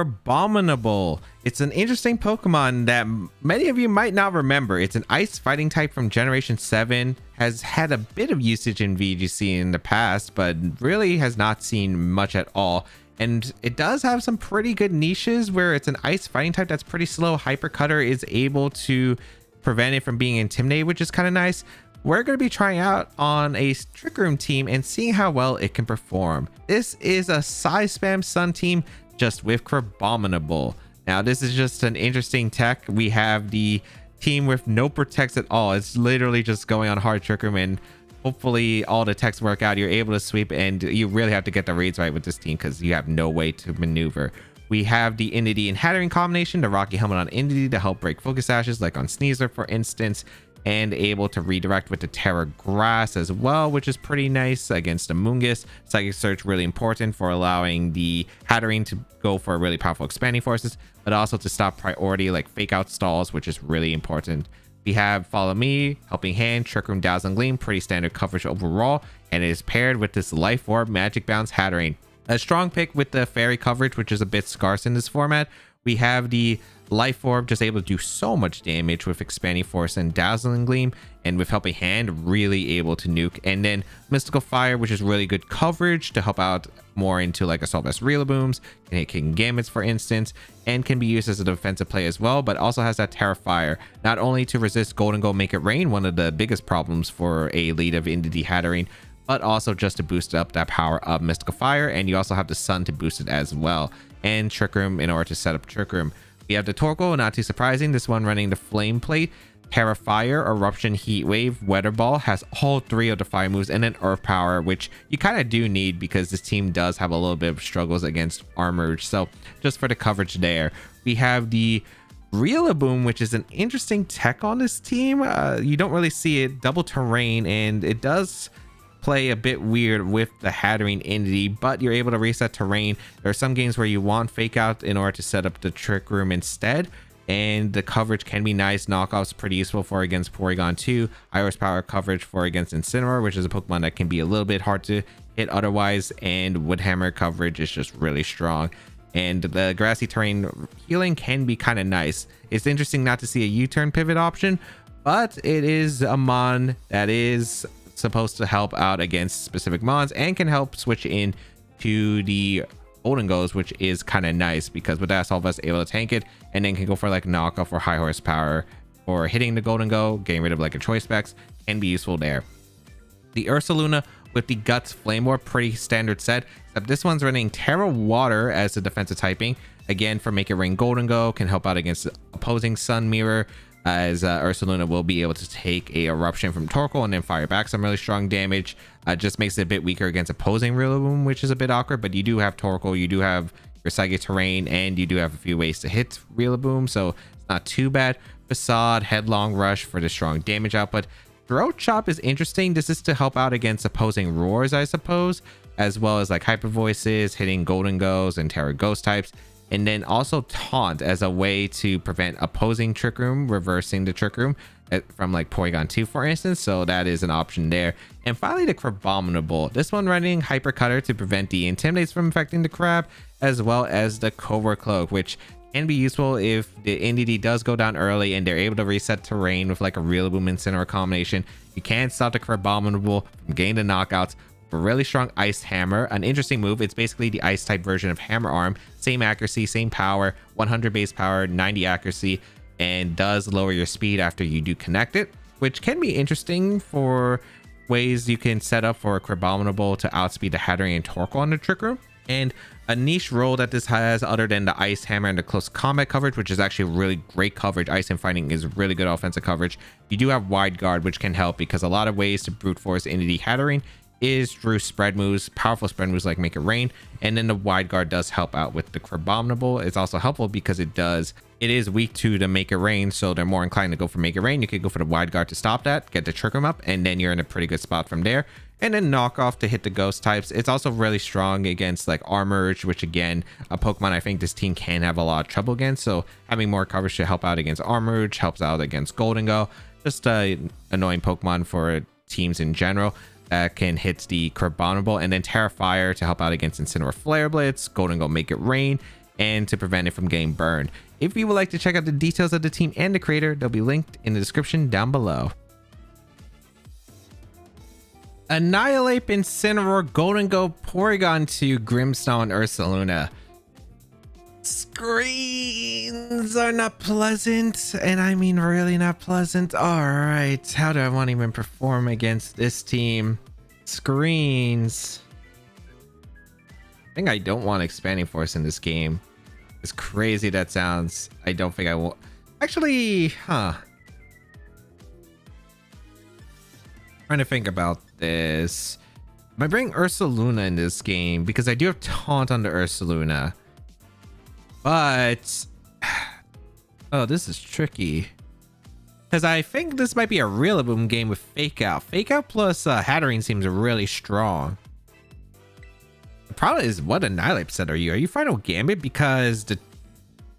Crabominable. It's an interesting Pokemon that many of you might not remember. It's an ice fighting type from Generation 7, has had a bit of usage in VGC in the past, but really has not seen much at all. And it does have some pretty good niches where it's an ice fighting type that's pretty slow. Hyper Cutter is able to prevent it from being intimidated, which is kind of nice. We're going to be trying out on a Trick Room team and seeing how well it can perform. This is a Size Spam Sun team just with Crabominable. Now this is just an interesting tech. We have the team with no protects at all. It's literally just going on hard Trick Room, and hopefully all the techs work out. You're able to sweep, and you really have to get the reads right with this team because you have no way to maneuver. We have the Indeedee and Hatterene combination, the Rocky Helmet on Indeedee to help break focus ashes like on Sneasler for instance, and able to redirect with the Terra Grass as well, which is pretty nice against the Mungus. Psychic Search really important for allowing the Hatterene to go for really powerful expanding forces, but also to stop priority like fake out stalls, which is really important. We have Follow Me, Helping Hand, Trick Room, Dazzling Gleam, pretty standard coverage overall, and it is paired with this Life Orb Magic Bounce Hatterene. A strong pick with the Fairy coverage, which is a bit scarce in this format. We have the Life Orb just able to do so much damage with Expanding Force and Dazzling Gleam, and with Helping Hand really able to nuke. And then Mystical Fire, which is really good coverage to help out more into like Assault Vest Riolabooms, can hit King Gambits for instance, and can be used as a defensive play as well, but also has that Terra Fire, not only to resist Golden Go Make It Rain, one of the biggest problems for a lead of Indeedee Hatterene, but also just to boost up that power of Mystical Fire. And you also have the Sun to boost it as well, and Trick Room in order to set up Trick Room. We have the Torkoal, not too surprising, this one running the Flame Plate, Terra Fire, Eruption, Heat Wave, Weather Ball, has all three of the fire moves, and then Earth Power, which you kind of do need because this team does have a little bit of struggles against Armor. So just for the coverage there. We have the Riolaboom, which is an interesting tech on this team. You don't really see it. Double terrain, and it does play a bit weird with the Hatterene Indeedee, but you're able to reset terrain. There are some games where you want Fake Out in order to set up the Trick Room instead, and the coverage can be nice. Knockoffs pretty useful for against Porygon 2. Iris Power coverage for against Incineroar, which is a Pokemon that can be a little bit hard to hit otherwise, and Woodhammer coverage is just really strong. And the grassy terrain healing can be kind of nice. It's interesting not to see a U-turn pivot option, but it is a mon that is supposed to help out against specific mons and can help switch in to the Golden Goes, which is kind of nice because with that Assault Vest able to tank it, and then can go for like knockoff or high horsepower or hitting the Golden Go, getting rid of like a choice specs can be useful there. The Ursaluna with the Guts Flame Orb, pretty standard set, except this one's running Terra Water as the defensive typing, again for Make It Rain Golden Go, can help out against opposing Sun Mirror, as Ursaluna will be able to take a Eruption from Torkoal and then fire back some really strong damage. Just makes it a bit weaker against opposing Rillaboom, which is a bit awkward, but you do have Torkoal, you do have your Psychic Terrain, and you do have a few ways to hit Rillaboom, so it's not too bad. Facade, Headlong Rush for the strong damage output. Throat Chop is interesting. This is to help out against opposing Roars, I suppose, as well as like Hyper Voices, hitting Golden Goes and Terra Ghost types. And then also Taunt as a way to prevent opposing Trick Room, reversing the Trick Room from like Porygon 2 for instance, so that is an option there. And finally the Crabominable, this one running Hyper Cutter to prevent the Intimidates from affecting the Crab, as well as the Cobra Cloak, which can be useful if the Indeedee does go down early and they're able to reset terrain with like a Rillaboom Incineroar combination. You can stop the Crabominable from getting the knockouts. A really strong Ice Hammer, an interesting move. It's basically the ice type version of Hammer Arm, same accuracy, same power, 100 base power, 90 accuracy, and does lower your speed after you do connect it, which can be interesting for ways you can set up for a Crabominable to outspeed the Hatterene and Torkoal on the Trick Room. And a niche role that this has other than the Ice Hammer and the close combat coverage, which is actually really great coverage. Ice and Fighting is really good offensive coverage. You do have Wide Guard, which can help because a lot of ways to brute force Indeedee Hatterene is through spread moves, powerful spread moves like Make It Rain, and then the Wide Guard does help out with the Crabominable. It's also helpful because it is weak to the Make It Rain, so they're more inclined to go for Make It Rain. You could go for the Wide Guard to stop that, get the Trick Room up, and then you're in a pretty good spot from there. And then Knockoff to hit the Ghost types. It's also really strong against like Armorge, which again, a Pokemon I think this team can have a lot of trouble against, so having more coverage to help out against Armorge helps out against Golden Go. Just annoying Pokemon for teams in general. That can hit the Crabominable, and then Terra Fire to help out against Incineroar Flare Blitz, Golden Go Make It Rain, and to prevent it from getting burned. If you would like to check out the details of the team and the creator, they'll be linked in the description down below. Annihilate, Incineroar, Golden Go, Porygon 2, Grimmsnarl, and Ursaluna. Screens are not pleasant, and I mean really not pleasant. All right, how do I want to even perform against this team? Screens. I think I don't want Expanding Force in this game. As crazy that sounds, I don't think I will. Actually, trying to think about this. I bring Ursaluna in this game because I do have Taunt on the Ursaluna. But oh, this is tricky because I think this might be a Rillaboom game with Fake Out. Fake Out plus Hatterene seems really strong. The problem is, what Annihilate set are you? Are you Final Gambit? Because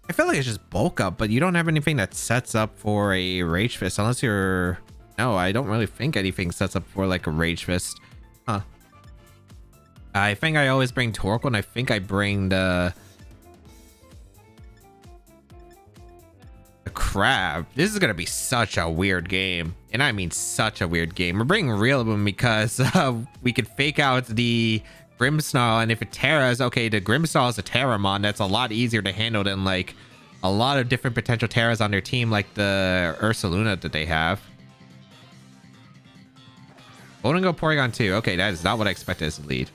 I feel like it's just Bulk Up, but you don't have anything that sets up for a Rage Fist unless you're... No, I don't really think anything sets up for like a Rage Fist. I think I always bring Torkoal, and I think I bring the Crab. This is gonna be such a weird game, and I mean such a weird game. We're bringing Rillaboom because we could Fake Out the Grimmsnarl, and if it Terras, okay, the Grimmsnarl is a Terramon. That's a lot easier to handle than like a lot of different potential Terras on their team, like the Ursaluna that they have. Golden Go, Porygon 2. Okay, that is not what I expected as a lead.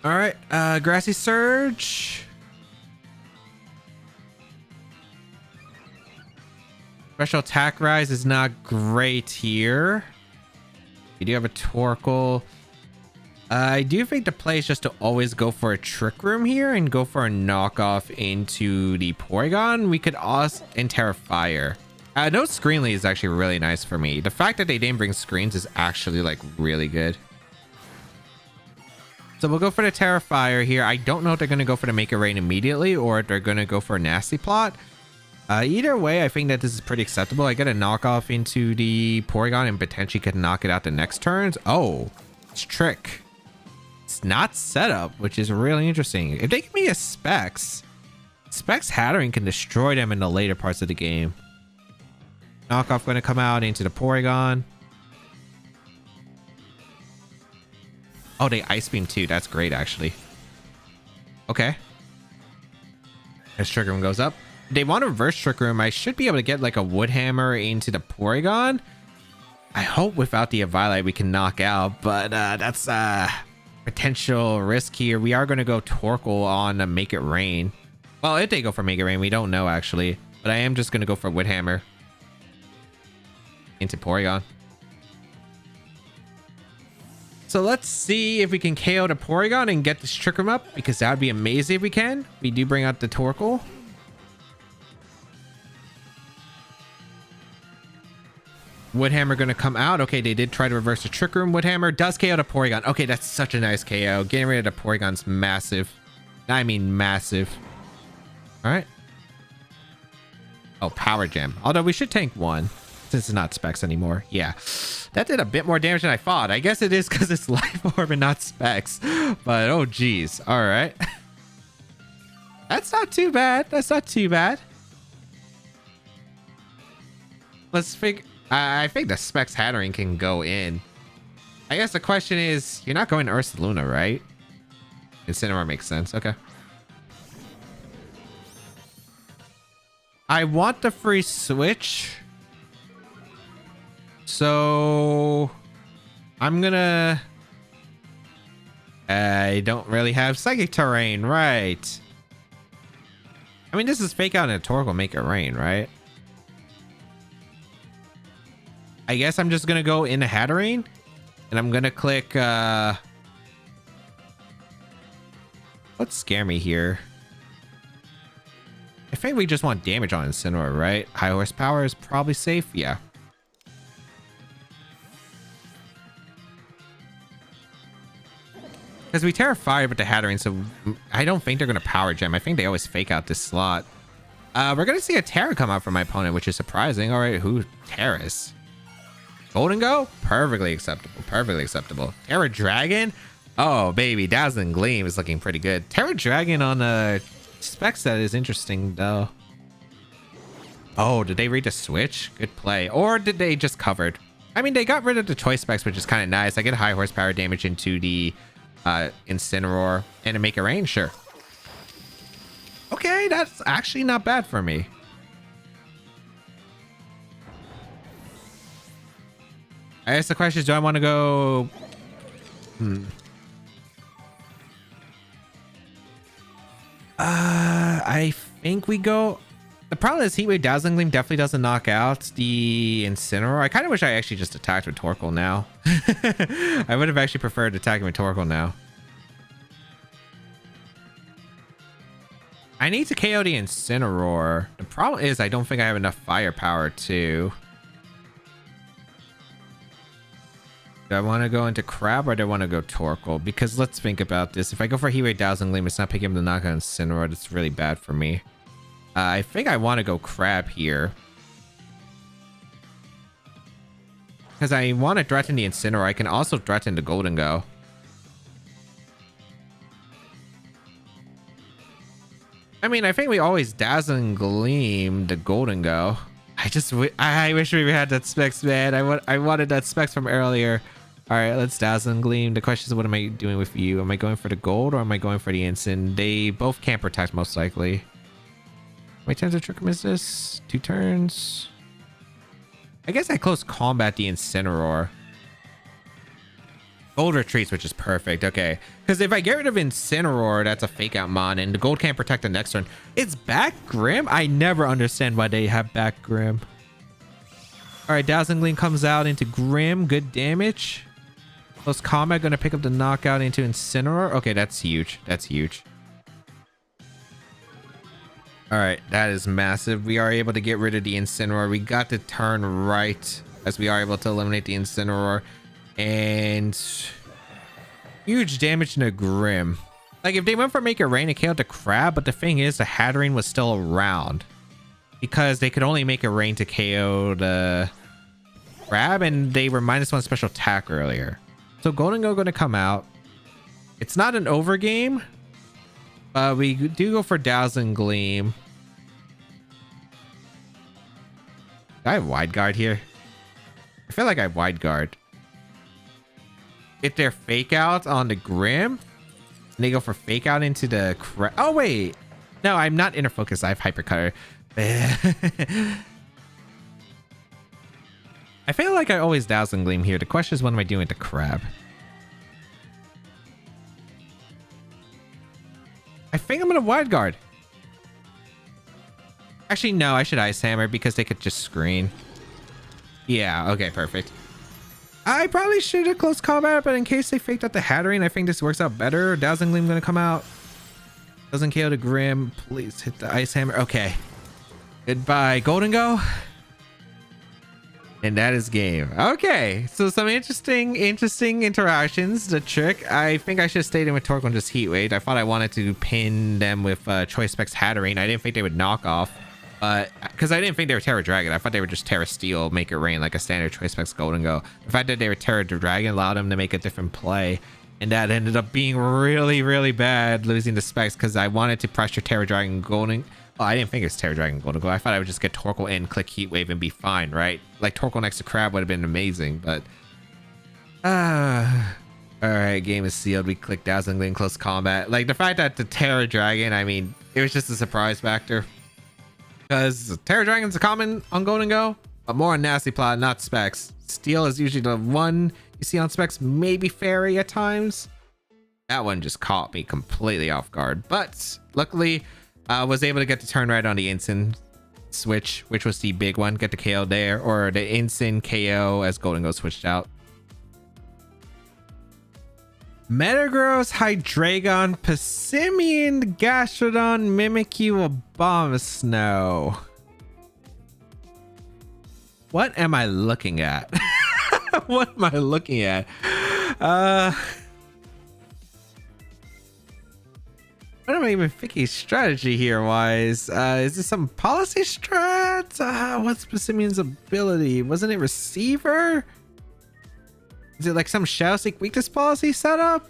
All right, Grassy Surge. Special attack rise is not great here. You do have a Torkoal. I do think the play is just to always go for a Trick Room here and go for a knockoff into the Porygon. We could also... and Terrafire. No Screenly is actually really nice for me. The fact that they didn't bring screens is actually like really good. So we'll go for the Terrafire here. I don't know if they're going to go for the Make It Rain immediately or if they're going to go for a Nasty Plot. Either way, I think that this is pretty acceptable. I get a knockoff into the Porygon and potentially could knock it out the next turns. Oh, it's Trick. It's not setup, which is really interesting. If they give me a Specs Hatterene can destroy them in the later parts of the game. Knockoff going to come out into the Porygon. Oh, they Ice Beam too. That's great, actually. Okay. As Trick Room goes up. They want to reverse Trick Room. I should be able to get like a Wood Hammer into the Porygon. I hope without the Eviolite we can knock out, but that's potential risk here. We are going to go Torkoal on Make It Rain. Well, if they go for Make It Rain, we don't know actually. But I am just going to go for Wood Hammer into Porygon. So let's see if we can KO the Porygon and get this Trick Room up, because that would be amazing if we can. We do bring out the Torkoal. Woodhammer going to come out. Okay, they did try to reverse the Trick Room. Woodhammer does KO the Porygon. Okay, that's such a nice KO. Getting rid of the Porygon's massive. I mean massive. All right. Oh, Power Gem. Although we should tank one since it's not Specs anymore. Yeah, that did a bit more damage than I thought. I guess it is because it's Life Orb and not Specs. But oh geez. All right. That's not too bad. That's not too bad. Let's figure... I think the Specs Hatterene can go in. I guess the question is, you're not going to Ursaluna, right? Incineroar makes sense. Okay. I want the free switch. So I'm gonna... I don't really have Psychic Terrain, right? I mean, this is Fake Out and a Torkoal Make It Rain, right? I guess I'm just gonna go into Hatterene and I'm gonna click let's scare me here. I think we just want damage on Incineroar, right? High horsepower is probably safe. Yeah. Because we Terrafire with the Hatterene, so I don't think they're gonna Power Gem. I think they always Fake Out this slot. We're gonna see a Terra come out from my opponent, which is surprising. All right, who Terras? Golden Go? Perfectly acceptable. Perfectly acceptable. Terra Dragon? Oh, baby. Dazzling Gleam is looking pretty good. Terra Dragon on a spec set is interesting, though. Oh, did they read the switch? Good play. Or did they just covered? I mean, they got rid of the choice specs, which is kind of nice. I get high horsepower damage into the Incineroar and to make it rain. Sure. Okay, that's actually not bad for me. I guess the question is, do I want to go... I think we go... The problem is Heat Wave Dazzling Gleam definitely doesn't knock out the Incineroar. I kind of wish I actually just attacked with Torkoal now. I would have actually preferred attacking with Torkoal now. I need to KO the Incineroar. The problem is I don't think I have enough firepower to... Do I want to go into Crab or do I want to go Torkoal? Because let's think about this. If I go for Heat Wave Dazzling Gleam, it's not picking up the knockout Incineroar. That's really bad for me. I think I want to go Crab here. Because I want to threaten the Incineroar. I can also threaten the Golden Go. I mean, I think we always Dazzling Gleam the Golden Go. I wish we had that specs, man. I wanted that specs from earlier. All right, let's Dazzling Gleam. The question is, what am I doing with you? Am I going for the gold or am I going for the Incin? They both can't protect, most likely. How many turns of Trick Room is this? 2 turns. I guess I close combat the Incineroar. Gold retreats, which is perfect. Okay. Because if I get rid of Incineroar, that's a fake out mon, and the gold can't protect the next turn. It's back Grim? I never understand why they have back Grim. Alright, Dazzling Gleam comes out into Grim. Good damage. Close combat, gonna pick up the knockout into Incineroar. Okay, that's huge. That's huge. Alright, that is massive. We are able to get rid of the Incineroar. We got the turn right as we are able to eliminate the Incineroar. And huge damage in a Grim. Like, if they went for Make It Rain, it killed the Crab, but the thing is, the Hatterene was still around. Because they could only make it rain to KO the Crab, and they were -1 special attack earlier. So Golden Go going to come out. It's not an over game, but we do go for Dazzling Gleam. Do I have Wide Guard here? I feel like I have Wide Guard. If they're Fake Out on the Grim, and they go for Fake Out into the Crab. Oh, wait. No, I'm not Inner Focus. I have Hyper Cutter. I feel like I always Dazzling Gleam here. The question is, what am I doing with the Crab? I think I'm gonna Wide Guard. Actually, no, I should Ice Hammer because they could just screen. Yeah, okay, perfect. I probably should have close combat, but in case they faked out the Hatterene, I think this works out better. Dazzling Gleam gonna come out. Doesn't KO the Grim. Please hit the Ice Hammer. Okay. Goodbye, Golden Go. And that is game. Okay, so some interesting interactions. The trick, I think I should have stayed in with Torkoal and just Heat Wave. I thought I wanted to pin them with Choice Specs Hatterene. I didn't think they would knock off, but because I didn't think they were Terra Dragon. I thought they were just Terra Steel, Make It Rain, like a standard Choice Specs Golden Go. The fact that they were Terra Dragon allowed them to make a different play, and that ended up being really bad, losing the specs because I wanted to pressure Terra Dragon Golden. Oh, I didn't think it was Terra Dragon Golden Go. I thought I would just get Torkoal in, click Heat Wave, and be fine, right? Like Torkoal next to Crab would have been amazing, but alright, game is sealed. We click Dazzling Gleam close combat. Like the fact that the Terra Dragon, I mean, it was just a surprise factor. Because Terra Dragon's a common on Golden Go, but more on Nasty Plot, not specs. Steel is usually the one you see on specs, maybe Fairy at times. That one just caught me completely off guard. But luckily, was able to get the turn right on the Incin switch, which was the big one. Get the KO there, or the Incin KO as Golden Go switched out. Metagross, Hydreigon, Passimian, Gastrodon, Mimikyu, Abomasnow. What am I looking at? What am I looking at? What am I even thinking strategy here wise? Is this some policy strat? What's Passimian's ability? Wasn't it receiver? Is it like some Shadow Seek weakness policy setup?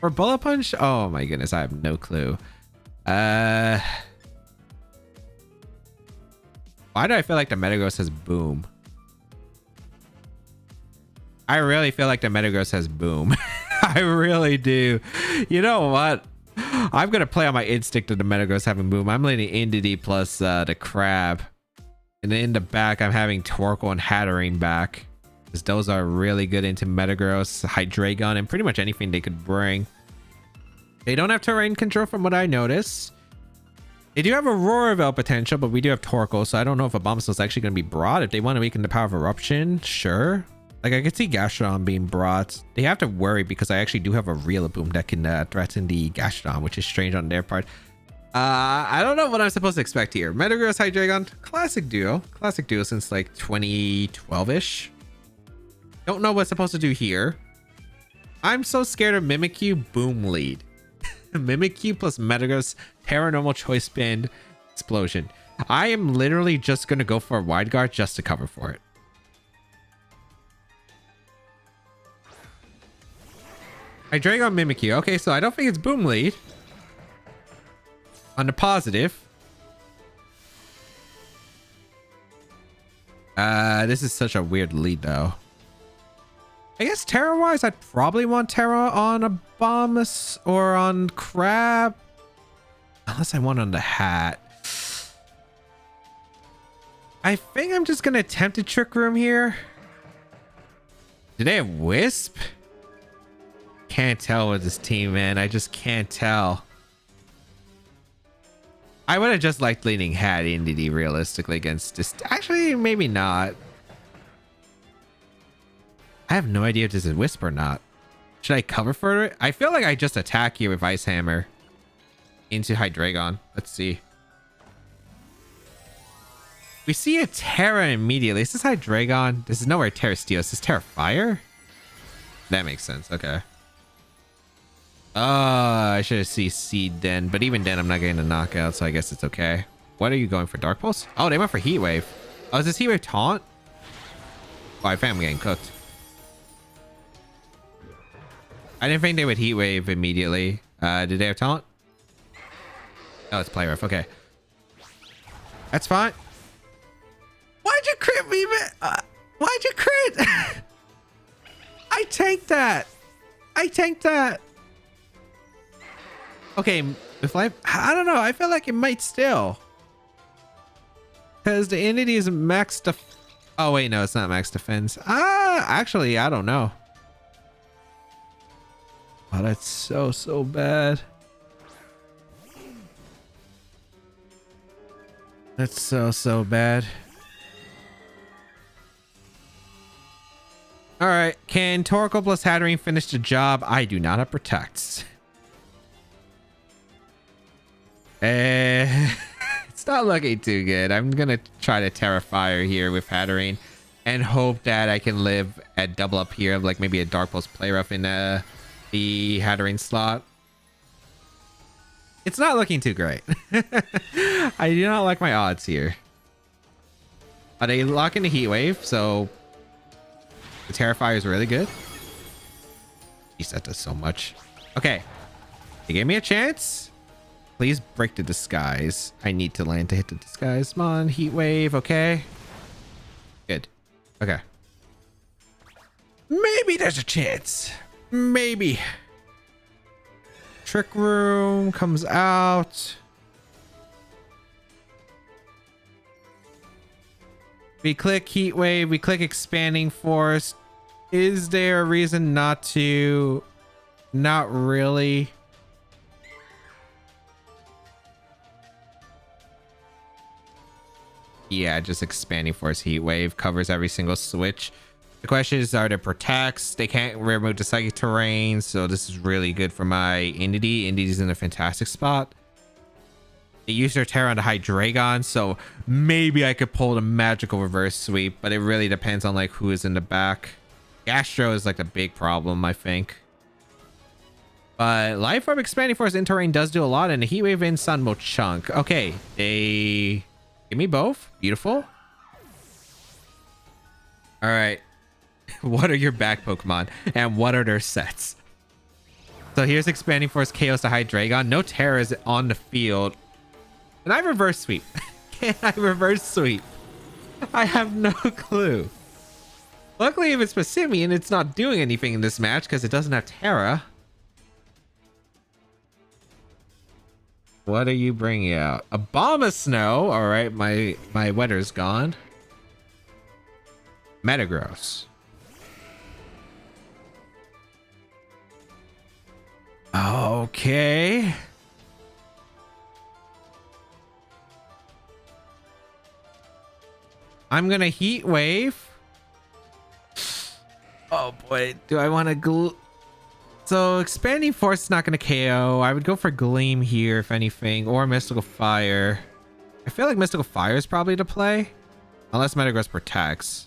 For Bullet Punch? Oh my goodness, I have no clue. Why do I feel like the Metagross has Boom? I really feel like the Metagross has Boom. I really do. You know what? I'm going to play on my instinct of the Metagross having Boom. I'm leaning Indeedee plus the Crab. And then in the back, I'm having Torkoal and Hatterene back. Because those are really good into Metagross, Hydreigon, and pretty much anything they could bring. They don't have terrain control from what I noticed. They do have Aurora Veil potential, but we do have Torkoal, so I don't know if Abomasnow is actually going to be brought. If they want to weaken the power of Eruption, sure. Like, I could see Gastrodon being brought. They have to worry because I actually do have a Rillaboom that can threaten the Gastrodon, which is strange on their part. I don't know what I'm supposed to expect here. Metagross, Hydreigon, classic duo. Classic duo since like 2012-ish. Don't know what's supposed to do here. I'm so scared of Mimikyu Boom lead. Mimikyu plus Metagross, Paranormal Choice Band, Explosion. I am literally just going to go for a Wide Guard just to cover for it. Hydreigon Mimikyu. Okay, so I don't think it's Boom lead. On the positive. This is such a weird lead though. I guess Terra wise, I'd probably want Terra on Abomas or on Crab. Unless I want on the Hat. I think I'm just gonna attempt a Trick Room here. Do they have Wisp? Can't tell with this team, man. I just can't tell. I would have just liked leaning Hat Indeedee realistically against this. Actually, maybe not. I have no idea if this is Wisp or not. Should I cover for it? I feel like I just attack here with Ice Hammer into Hydreigon. Let's see. We see a Terra immediately. Is this Hydreigon? This is nowhere Terra Steel. Is this Terra Fire? That makes sense. Okay. I should have CC'd then. But even then, I'm not getting a knockout, so I guess it's okay. What are you going for? Dark Pulse? Oh, they went for Heat Wave. Oh, is this Heat Wave taunt? Oh, I think I'm getting cooked. I didn't think they would Heat Wave immediately. Did they have taunt? Oh, it's Play Rough. Okay. That's fine. Why'd you crit me, man? Why'd you crit? I tanked that. I tanked that. Okay, if I don't know. I feel like it might still. Because the Indeedee is max def... Oh, wait, no, it's not max defense. Actually, I don't know. Oh, that's so bad. That's so bad. All right, can Torkoal plus Hatterene finish the job? I do not have protects. It's not looking too good. I'm gonna try to Terra Fire here with Hatterene and hope that I can live at double up here, like maybe a Dark Pulse Play Rough in the Hatterene slot. It's not looking too great. I do not like my odds here. But they lock into Heat Wave, so the Terra Fire is really good. Jeez, that does so much. Okay, they gave me a chance. Please break the disguise. I need to land to hit the disguise. Come on, Heat Wave. Okay. Good. Okay. Maybe there's a chance. Maybe. Trick Room comes out. We click Heat Wave. We click Expanding Force. Is there a reason not to? Not really. Yeah, just Expanding Force Heat Wave covers every single switch. The question is, are there protects? They can't remove the psychic terrain, so this is really good for my Indeedee. Indeedee's in a fantastic spot. They use their Terra on the Hydreigon, so maybe I could pull the magical reverse sweep, but it really depends on like who is in the back. Gastro is like the big problem, I think. But Life Orb, Expanding Force, in terrain does do a lot, and the Heat Wave and Sun will chunk. Okay, they give me both. Beautiful. All right. What are your back Pokemon, and what are their sets? So here's Expanding Force KOs to Hydreigon. No Terras on the field. Can I reverse sweep? Can I reverse sweep? I have no clue. Luckily, if it's Passimian, it's not doing anything in this match because it doesn't have Terra. What are you bringing out? Abomasnow. All right, my Wetter's gone. Metagross. Okay. I'm gonna Heat Wave. Oh boy, do I want to So Expanding Force is not gonna KO. I would go for Gleam here if anything, or Mystical Fire. I feel like Mystical Fire is probably to play, unless Metagross protects.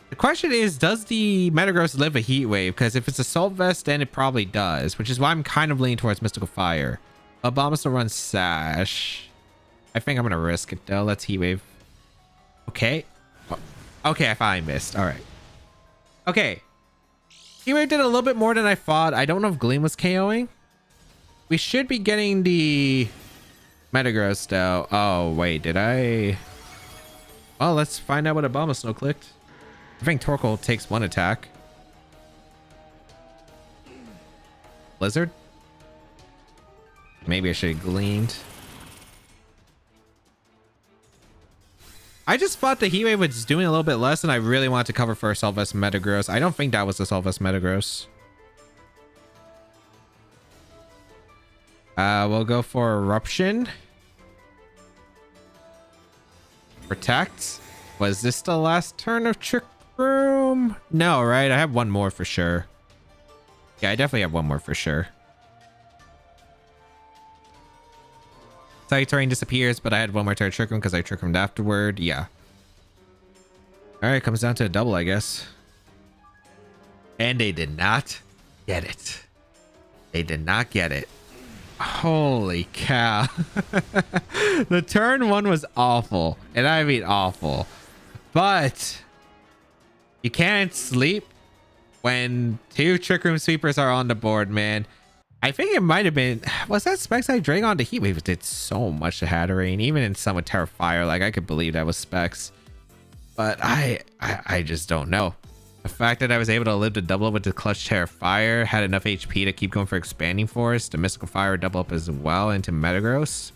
The question is, does the Metagross live a Heat Wave? Because if it's Assault Vest, then it probably does, which is why I'm kind of leaning towards Mystical Fire. Abomasnow runs Sash. I think I'm going to risk it, though. Let's Heat Wave. Okay. Oh, okay, I finally missed. All right. Okay. Heat Wave did a little bit more than I thought. I don't know if Gleam was KOing. We should be getting the Metagross, though. Oh, wait. Did I? Well, let's find out what Abomasnow clicked. I think Torkoal takes one attack. Blizzard? Maybe I should have gleamed. I just thought the Heat Wave was doing a little bit less, and I really wanted to cover for Assault Vest Metagross. I don't think that was the Assault Vest Metagross. We'll go for Eruption. Protect. Was this the last turn of Trick Room? No, right? I have one more for sure. Yeah, I definitely have one more for sure. Psychic Terrain disappears, but I had one more turn Trick Room because I Trick Roomed afterward. Yeah. Alright, comes down to a double, I guess. And they did not get it. They did not get it. Holy cow. The turn one was awful. And I mean awful. But you can't sleep when two Trick Room Sweepers are on the board, man. I think it might have been... Was that Specs I Dragon to Heat Wave? It did so much to Hatterene. Even in some with Terrafire, like I could believe that was Specs. But I just don't know. The fact that I was able to live to double up with the Clutch Terrafire, had enough HP to keep going for Expanding Force, the Mystical Fire double up as well into Metagross.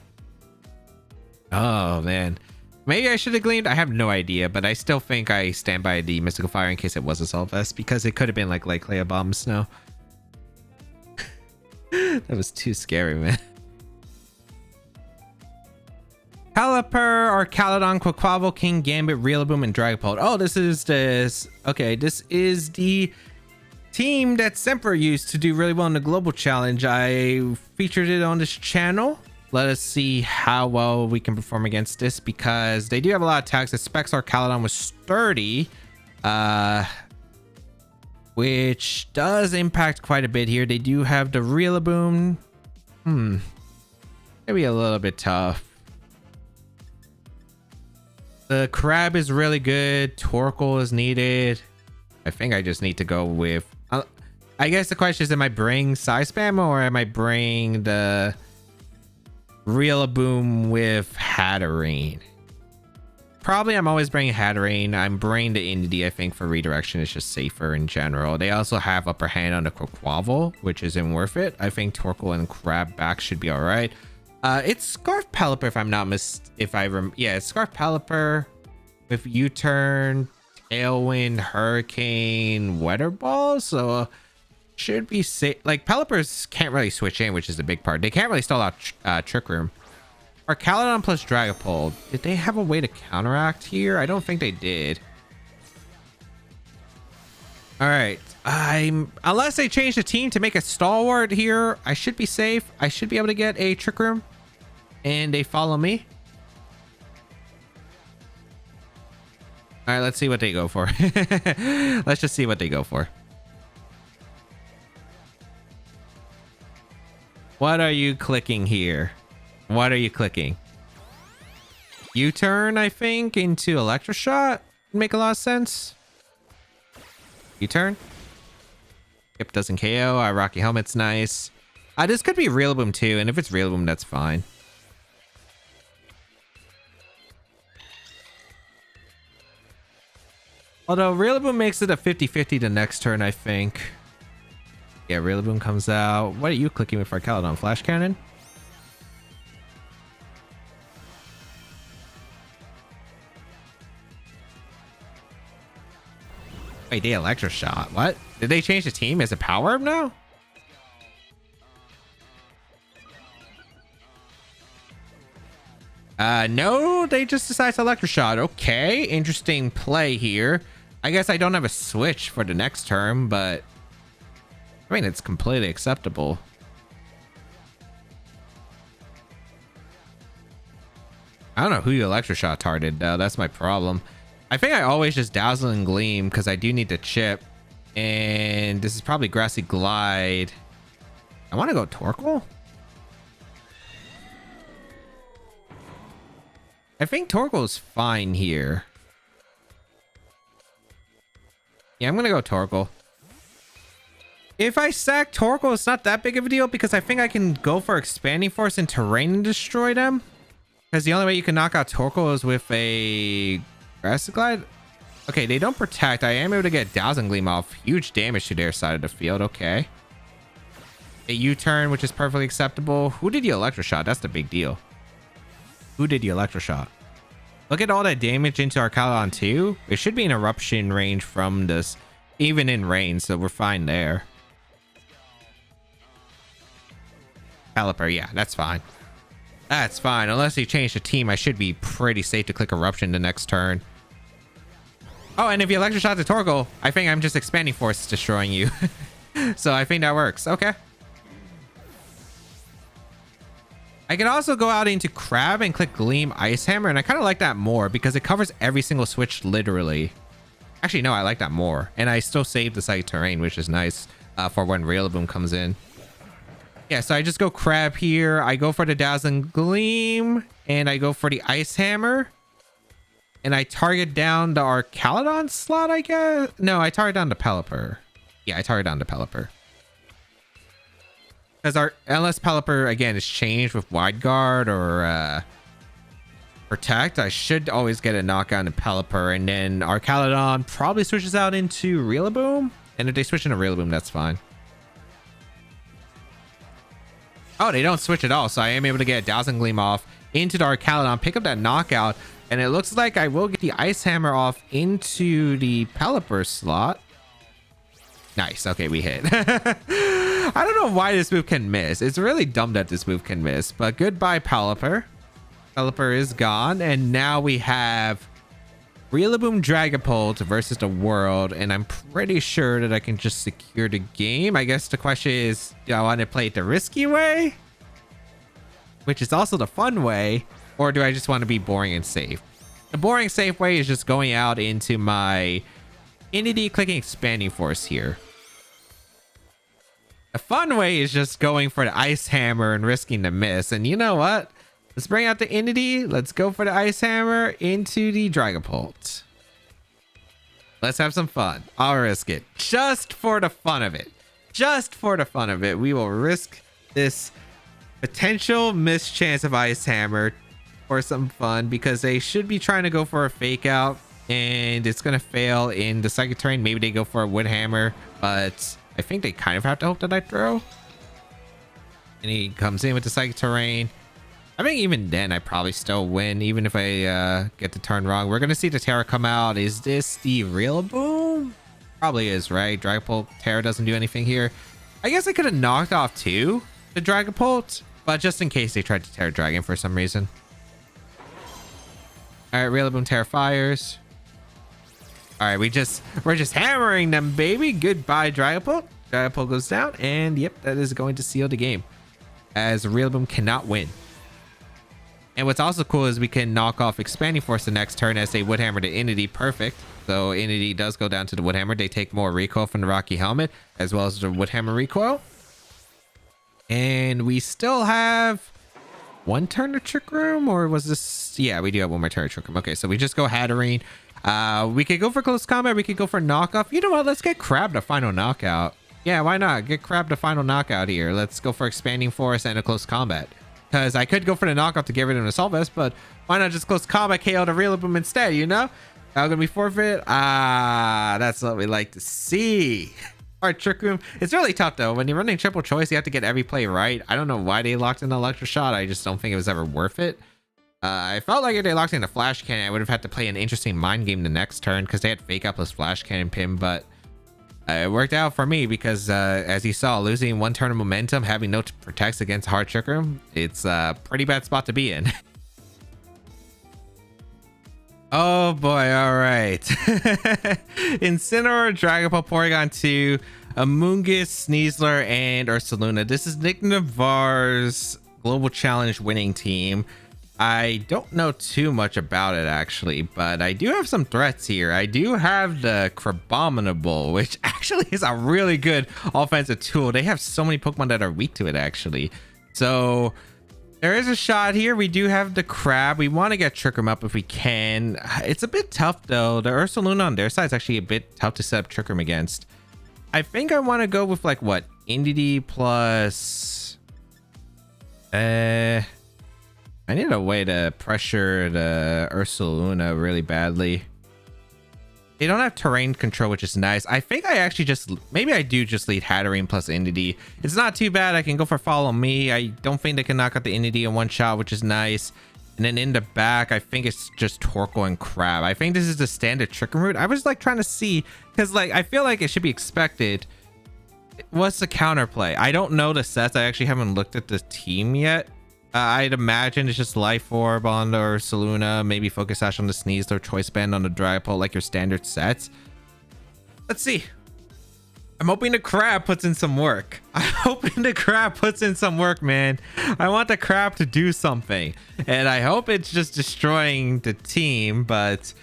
Oh, man. Maybe I should have gleamed. I have no idea, but I still think I stand by the Mystical Fire in case it was Assault Vest, because it could have been like Clay Abomasnow. That was too scary, man. Caliper or Caledon, Quaquaval, King Gambit, Rillaboom, and Dragapult. Oh, this is this. Okay, this is the team that Semper used to do really well in the Global Challenge. I featured it on this channel. Let us see how well we can perform against this, because they do have a lot of attacks. The Spexar Caledon was sturdy, which does impact quite a bit here. They do have the Rillaboom. Maybe a little bit tough. The Crab is really good. Torkoal is needed. I think I just need to go with... I guess the question is, am I bring Psyspam or am I bring the Rillaboom with Hatterene? Probably I'm always bringing Hatterene. I'm bringing the Indy, I think, for redirection. It's just safer in general. They also have upper hand on the Quaquaval, which isn't worth it. I think Torkoal and Crab back should be all right. It's Scarf Pelipper, if I'm not yeah, it's Scarf Pelipper with U-turn, Tailwind, Hurricane, Weather Ball. So should be safe. Like, Pelippers can't really switch in, which is the big part. They can't really stall out Trick Room. Or Caledon plus Dragapult. Did they have a way to counteract here? I don't think they did. All right. Unless they change the team to make a stalwart here, I should be safe. I should be able to get a Trick Room. And they follow me. All right, let's see what they go for. Let's just see what they go for. What are you clicking here? What are you clicking? U-turn, I think, into Electroshot. Make a lot of sense. U-turn. Yep, doesn't KO. Rocky Helmet's nice. This could be Rillaboom too, and if it's Rillaboom, that's fine. Although Rillaboom makes it a 50-50 the next turn, I think. Yeah, Rillaboom comes out. What are you clicking with Arcalodon? Flash Cannon? Wait, they Electro Shot. What? Did they change the team? Is it Power Up now? No, they just decided to Electro Shot. Okay, interesting play here. I guess I don't have a switch for the next turn, but I mean, it's completely acceptable. I don't know who you Electro Shot targeted, though. That's my problem. I think I always just Dazzle and Gleam because I do need to chip. And this is probably Grassy Glide. I want to go Torkoal. I think Torkoal is fine here. Yeah, I'm going to go Torkoal. If I sack Torkoal, it's not that big of a deal because I think I can go for Expanding Force and Terrain and destroy them. Because the only way you can knock out Torkoal is with a Grassy Glide. Okay, they don't protect. I am able to get Dazzling Gleam off. Huge damage to their side of the field. Okay. A U-turn, which is perfectly acceptable. Who did you Electro Shot? That's the big deal. Who did you Electro Shot? Look at all that damage into Arcalodon too. It should be an eruption range from this, even in range, so we're fine there. Pelipper, yeah, that's fine. That's fine. Unless he changed the team, I should be pretty safe to click eruption the next turn. Oh, and if you Electro Shot the Torkoal, I think I'm just Expanding Force destroying you. So I think that works. Okay. I can also go out into Crab and click Gleam Ice Hammer, and I kind of like that more because it covers every single switch literally. Actually, no, I like that more. And I still save the Psychic Terrain, which is nice for when Rillaboom comes in. Yeah, so I just go Crab here. I go for the Dazzling Gleam, and I go for the Ice Hammer. And I target down the Arcalodon slot, I guess? No, I target down the Pelipper. Yeah, I target down the Pelipper. Because unless Pelipper, again, is changed with Wide Guard or Protect, I should always get a knockout in Pelipper. And then Arcalodon probably switches out into Rillaboom. And if they switch into Rillaboom, that's fine. Oh, they don't switch at all. So I am able to get Dazzling Gleam off into the Arcalodon, pick up that knockout. And it looks like I will get the Ice Hammer off into the Pelipper slot. Nice. Okay, we hit. I don't know why this move can miss. It's really dumb that this move can miss. But goodbye, Pelipper. Pelipper is gone. And now we have Rillaboom Dragapult versus the world. And I'm pretty sure that I can just secure the game. I guess the question is, do I want to play it the risky way? Which is also the fun way. Or do I just want to be boring and safe? The boring safe way is just going out into my Entity, clicking Expanding Force here. The fun way is just going for the Ice Hammer and risking the miss. And you know what? Let's bring out the Entity. Let's go for the Ice Hammer into the Dragapult. Let's have some fun. I'll risk it. Just for the fun of it. Just for the fun of it. We will risk this potential mischance of Ice Hammer for some fun. Because they should be trying to go for a fake out. And it's going to fail in the Psychic Terrain. Maybe they go for a Wood Hammer. But I think they kind of have to hope that I throw. And he comes in with the Psychic Terrain. I think even then I probably still win. Even if I get the turn wrong. We're going to see the Terra come out. Is this the Rillaboom? Probably is, right? Dragapult Terra doesn't do anything here. I guess I could have knocked off too the Dragapult. But just in case they tried to Terra Dragon for some reason. Alright, Rillaboom Terra fires. All right, we're just hammering them, baby. Goodbye, Dragapult. Dragapult goes down, and yep, that is going to seal the game, as Rillaboom cannot win. And what's also cool is we can knock off Expanding Force the next turn as they Wood Hammer to Entity. Perfect. So Entity does go down to the Wood Hammer. They take more recoil from the Rocky Helmet, as well as the Wood Hammer recoil. And we still have one turn to Trick Room, or was this? Yeah, we do have one more turn to Trick Room. Okay, so we just go Hatterene. We could go for close combat. We could go for knockoff. You know what? Let's get Crab the final knockout. Yeah, why not? Get Crab the final knockout here. Let's go for Expanding Force and a close combat. Because I could go for the knockout to get rid of the Assault Vest, but why not just close combat KO to reel him instead, you know? Now gonna be forfeit. Ah, that's what we like to see. Alright, Trick Room. It's really tough though. When you're running triple choice, you have to get every play right. I don't know why they locked in the Electro Shot. I just don't think it was ever worth it. I felt like if they locked in a Flash Cannon, I would have had to play an interesting mind game the next turn because they had Fake Out plus Flash Cannon pin, but it worked out for me because as you saw, losing one turn of momentum, having no protects against hard Trick Room, it's a pretty bad spot to be in. Oh boy, all right. Incineroar, Dragapult, Porygon 2, Amoonguss, Sneasler, and Ursaluna. This is Nick Navarre's Global Challenge winning team. I don't know too much about it actually, but I do have some threats here. I do have the Crabominable, which actually is a really good offensive tool. They have so many Pokemon that are weak to it actually. So there is a shot here. We do have the Crab. We want to get Trick Room up if we can. It's a bit tough though. The Ursaluna on their side is actually a bit tough to set up Trick Room against. I think I want to go with like what? Indeedee plus... I need a way to pressure the Ursaluna really badly. They don't have terrain control, which is nice. I think I actually just... Maybe I do just lead Hatterene plus Indeedee. It's not too bad. I can go for Follow Me. I don't think they can knock out the Indeedee in one shot, which is nice. And then in the back, I think it's just Torkoal and Crab. I think this is the standard Trick Room route. I was like trying to see... Because like I feel like it should be expected. What's the counterplay? I don't know the sets. I actually haven't looked at the team yet. I'd imagine it's just Life Orb on the Ursaluna, maybe Focus Sash on the Sneasler, Choice Band on the Dragapult, like your standard sets. Let's see. I'm hoping the Crab puts in some work. I'm hoping the Crab puts in some work, man. I want the Crab to do something. And I hope it's just destroying the team, but...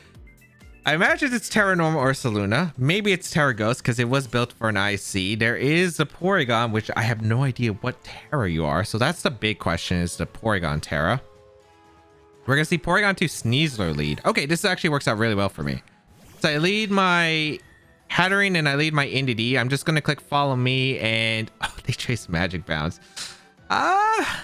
I imagine it's Terra Normal Ursaluna. Maybe it's Terra Ghost because it was built for an IC. There is a Porygon, which I have no idea what Terra you are. So that's the big question, is the Porygon Terra. We're going to see Porygon 2 Sneasler lead. Okay, this actually works out really well for me. So I lead my Hatterene and I lead my Indeedee. I'm just going to click Follow Me and... Oh, they chase Magic Bounce. I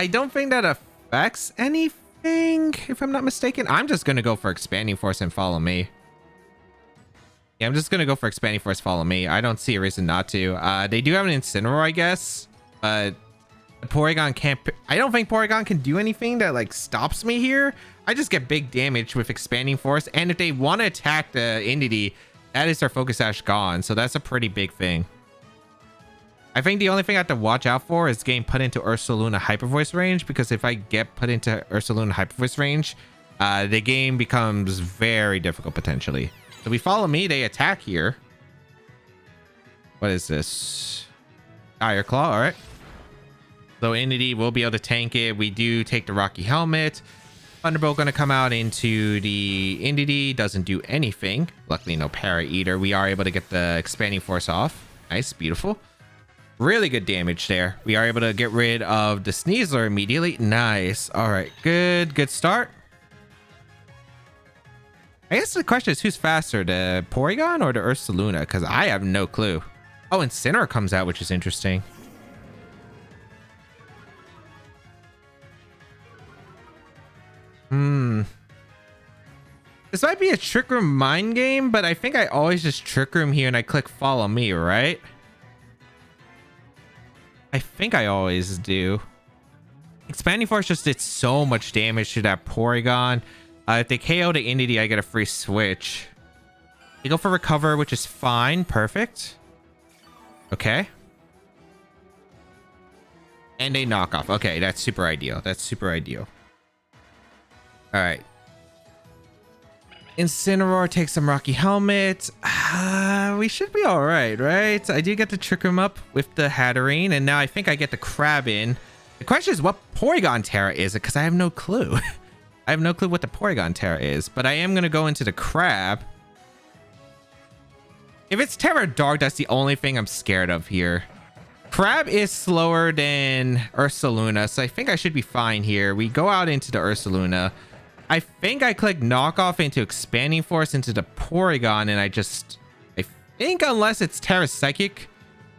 don't think that affects anything. If I'm not mistaken, I'm just gonna go for Expanding Force and Follow Me. Yeah, I'm just gonna go for Expanding Force, Follow Me. I don't see a reason not to. They do have an Incineroar, I guess, but Porygon can't... I don't think Porygon can do anything that like stops me here. I just get big damage with Expanding Force, and if they want to attack the Indeedee, that is their Focus Sash gone, so that's a pretty big thing. I think the only thing I have to watch out for is getting put into Ursaluna Hyper Voice range, because if I get put into Ursaluna Hyper Voice range, the game becomes very difficult potentially. So we Follow Me, they attack here. What is this? Iron Claw, all right. So Indeedee will be able to tank it. We do take the Rocky Helmet. Thunderbolt going to come out into the Indeedee. Doesn't do anything. Luckily no Para Eater. We are able to get the Expanding Force off. Nice, beautiful. Really good damage there. We are able to get rid of the Sneasler immediately. Nice. All right. Good start. I guess the question is who's faster, the Porygon or the Ursaluna? Because I have no clue. Oh, Incineroar comes out, which is interesting. This might be a Trick Room mind game, but I think I always just Trick Room here and I click Follow Me, right? I think I always do. Expanding Force just did so much damage to that Porygon. If they KO the Indeedee, I get a free switch. They go for Recover, which is fine. Perfect. Okay. And they knock off. Okay, that's super ideal. That's super ideal. All right. Incineroar takes some Rocky Helmet. We should be all right, right? I do get to Trick Room up with the Hatterene, and now I think I get the Crab in. The question is what Porygon Terra is it? Because I have no clue. I have no clue what the Porygon Terra is, but I am going to go into the Crab. If it's Terra Dark, that's the only thing I'm scared of here. Crab is slower than Ursaluna, so I think I should be fine here. We go out into the Ursaluna. I think I click Knockoff into Expanding Force into the Porygon, and I think unless it's Terra Psychic,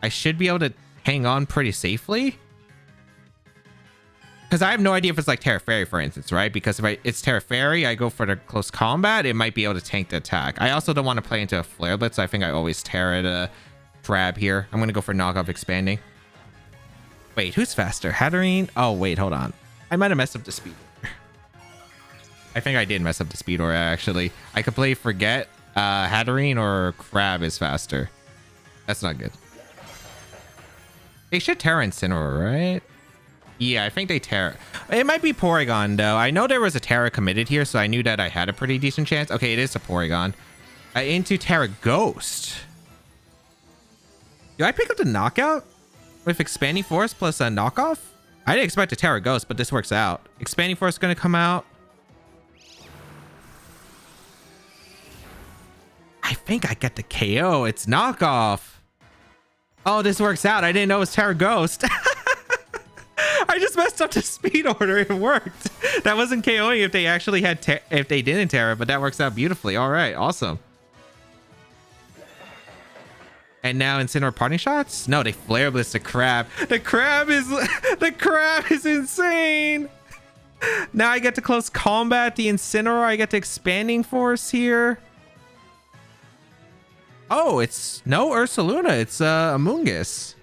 I should be able to hang on pretty safely. Because I have no idea if it's like Terra Fairy, for instance, right? Because if it's Terra Fairy, I go for the close combat, it might be able to tank the attack. I also don't want to play into a Flare Blitz, so I think I always Terra the Crab here. I'm going to go for knockoff expanding. Wait, who's faster? Hatterene? Oh, wait, hold on. I might have messed up the speed order. I think I did mess up the speed order, actually. I completely forget Hatterene or Crab is faster. That's not good. They should Terra Incineroar, right? Yeah, I think they Terra. It might be Porygon, though. I know there was a Terra committed here, so I knew that I had a pretty decent chance. Okay, it is a Porygon. Into Terra Ghost. Do I pick up the Knockout with Expanding Force plus a knockoff? I didn't expect a Terra Ghost, but this works out. Expanding Force is going to come out. I think I get the KO. It's knockoff. Oh, this works out. I didn't know it was Terra Ghost. I just messed up the speed order. It worked. That wasn't KOing if they actually had if they didn't Terra, but that works out beautifully. All right, awesome. And now Incineroar parting shots? No, they Flare Blitz the Crab. The Crab is insane. Now I get to close combat the Incineroar. I get to Expanding Force here. Oh, it's no Ursaluna. It's Amoonguss.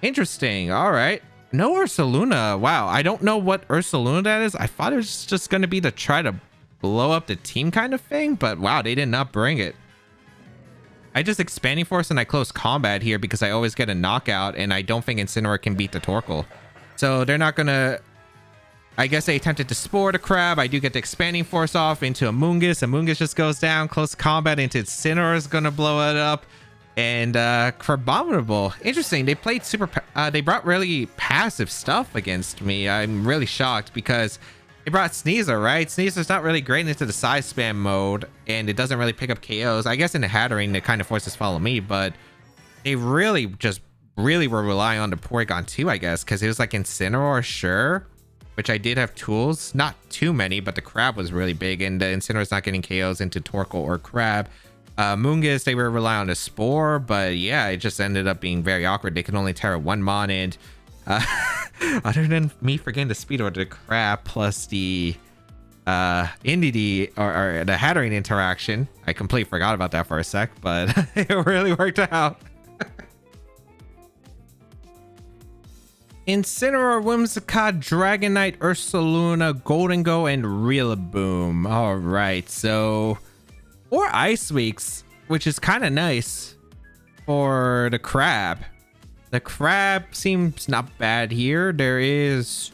Interesting. All right. No Ursaluna. Wow. I don't know what Ursaluna that is. I thought it was just going to be to try to blow up the team kind of thing, but wow, they did not bring it. I just Expanding Force and I close combat here because I always get a knockout and I don't think Incineroar can beat the Torkoal. So they're not going to... I guess they attempted to Spore the Crab. I do get the Expanding Force off into Amoonguss. Amoonguss just goes down. Close combat into Incineroar is going to blow it up. And Crabominable. Interesting. They played they brought really passive stuff against me. I'm really shocked because they brought Sneasel, right? Sneasel's not really great into the size spam mode, and it doesn't really pick up KOs. I guess in the Hatterene, it kind of forces follow me, but they really were relying on the Porygon too, I guess, because it was like Incineroar, sure, which I did have tools. Not too many, but the Crab was really big, and the Incineroar's not getting KOs into Torkoal or Crab. Moongus, they were relying on the Spore, but yeah, it just ended up being very awkward. They could only Terra one Mon, and other than me forgetting the speed order, the Crab plus the Indeedee or the Hatterene interaction, I completely forgot about that for a sec, but it really worked out. Incineroar, Whimsicott, Dragonite, Ursaluna, Goldengo, and Rillaboom. All right, so... Or Ice Weeks, which is kind of nice for the Crab. The Crab seems not bad here. There is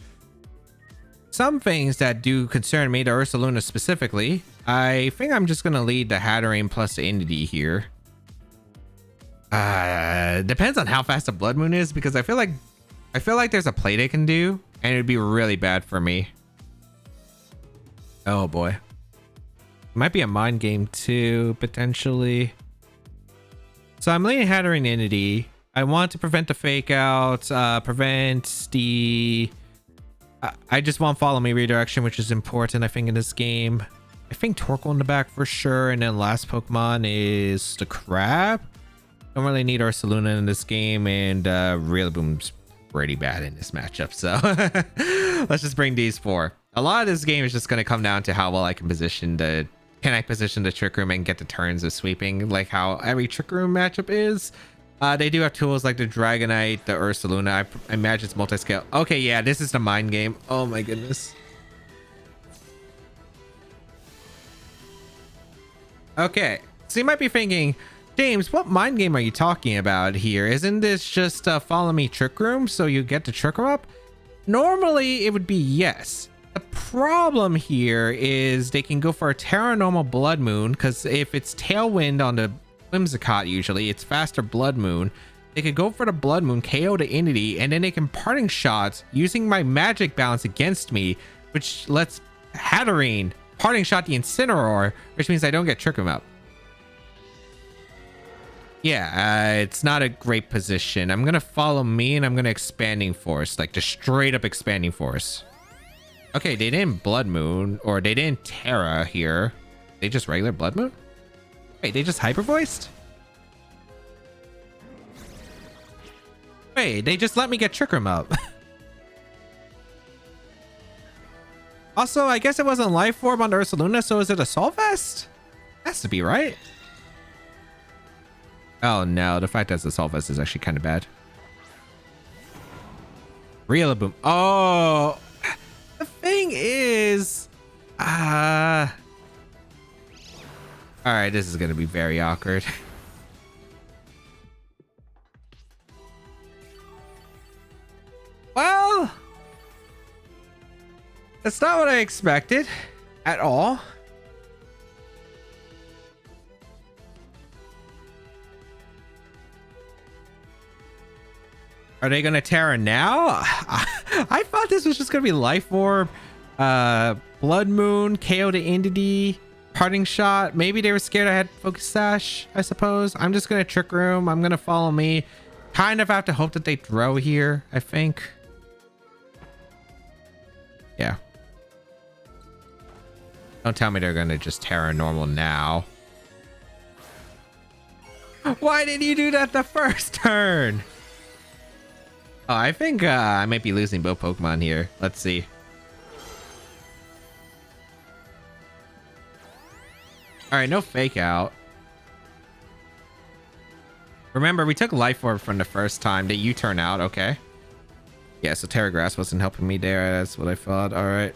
some things that do concern me, the Ursaluna specifically. I think I'm just going to lead the Hatterene plus the Indeedee here. Depends on how fast the Blood Moon is, because I feel like there's a play they can do, and it'd be really bad for me. Oh boy. Might be a mind game too, potentially. So I'm leading Hatterene Indeedee. I want to prevent the fake out, prevent the... I just want follow me redirection, which is important, I think, in this game. I think Torkoal in the back for sure, and then last Pokemon is the Crab. Don't really need Ursaluna in this game, and Rillaboom's pretty bad in this matchup, so let's just bring these four. A lot of this game is just going to come down to how well I can position the... Can I position the Trick Room and get the turns of sweeping, like how every Trick Room matchup is? They do have tools like the Dragonite, the Ursaluna. I imagine it's multi-scale. Okay, yeah, this is the mind game. Oh my goodness. Okay, so you might be thinking, James, what mind game are you talking about here? Isn't this just follow me Trick Room so you get the Trick Room up? Normally, it would be yes. The problem here is they can go for a Terra normal Blood Moon, because if it's Tailwind on the Whimsicott, usually it's faster Blood Moon. They could go for the Blood Moon, KO to Indeedee, and then they can parting shots using my magic balance against me, which lets Hatterene parting shot the Incineroar, which means I don't get Trick Room up. Yeah, it's not a great position. I'm gonna follow me, and I'm gonna Expanding Force, like just straight up Expanding Force. Okay, they didn't Blood Moon, or they didn't Terra here. They just regular Blood Moon? Wait, they just hyper voiced? Wait, they just let me get Trick Room up. Also, I guess it wasn't Life Orb on the Ursaluna, so is it Assault Vest? Has to be, right? Oh no, the fact that it's Assault Vest is actually kind of bad. Rillaboom. Oh, the thing is... Alright, this is gonna be very awkward. Well, that's not what I expected at all. Are they gonna Terra now? I thought this was just gonna be Life Orb, Blood Moon, KO to Indeedee, Parting Shot. Maybe they were scared I had Focus Sash, I suppose. I'm just gonna Trick Room. I'm gonna Follow Me. Kind of have to hope that they throw here, I think. Yeah. Don't tell me they're gonna just Terra normal now. Why did you do that the first turn? Oh, I think I might be losing both Pokemon here. Let's see. All right, no Fake Out. Remember, we took Life Orb from the first time. Did you turn out? Okay. Yeah, so Terra Grass wasn't helping me there. That's what I thought. All right.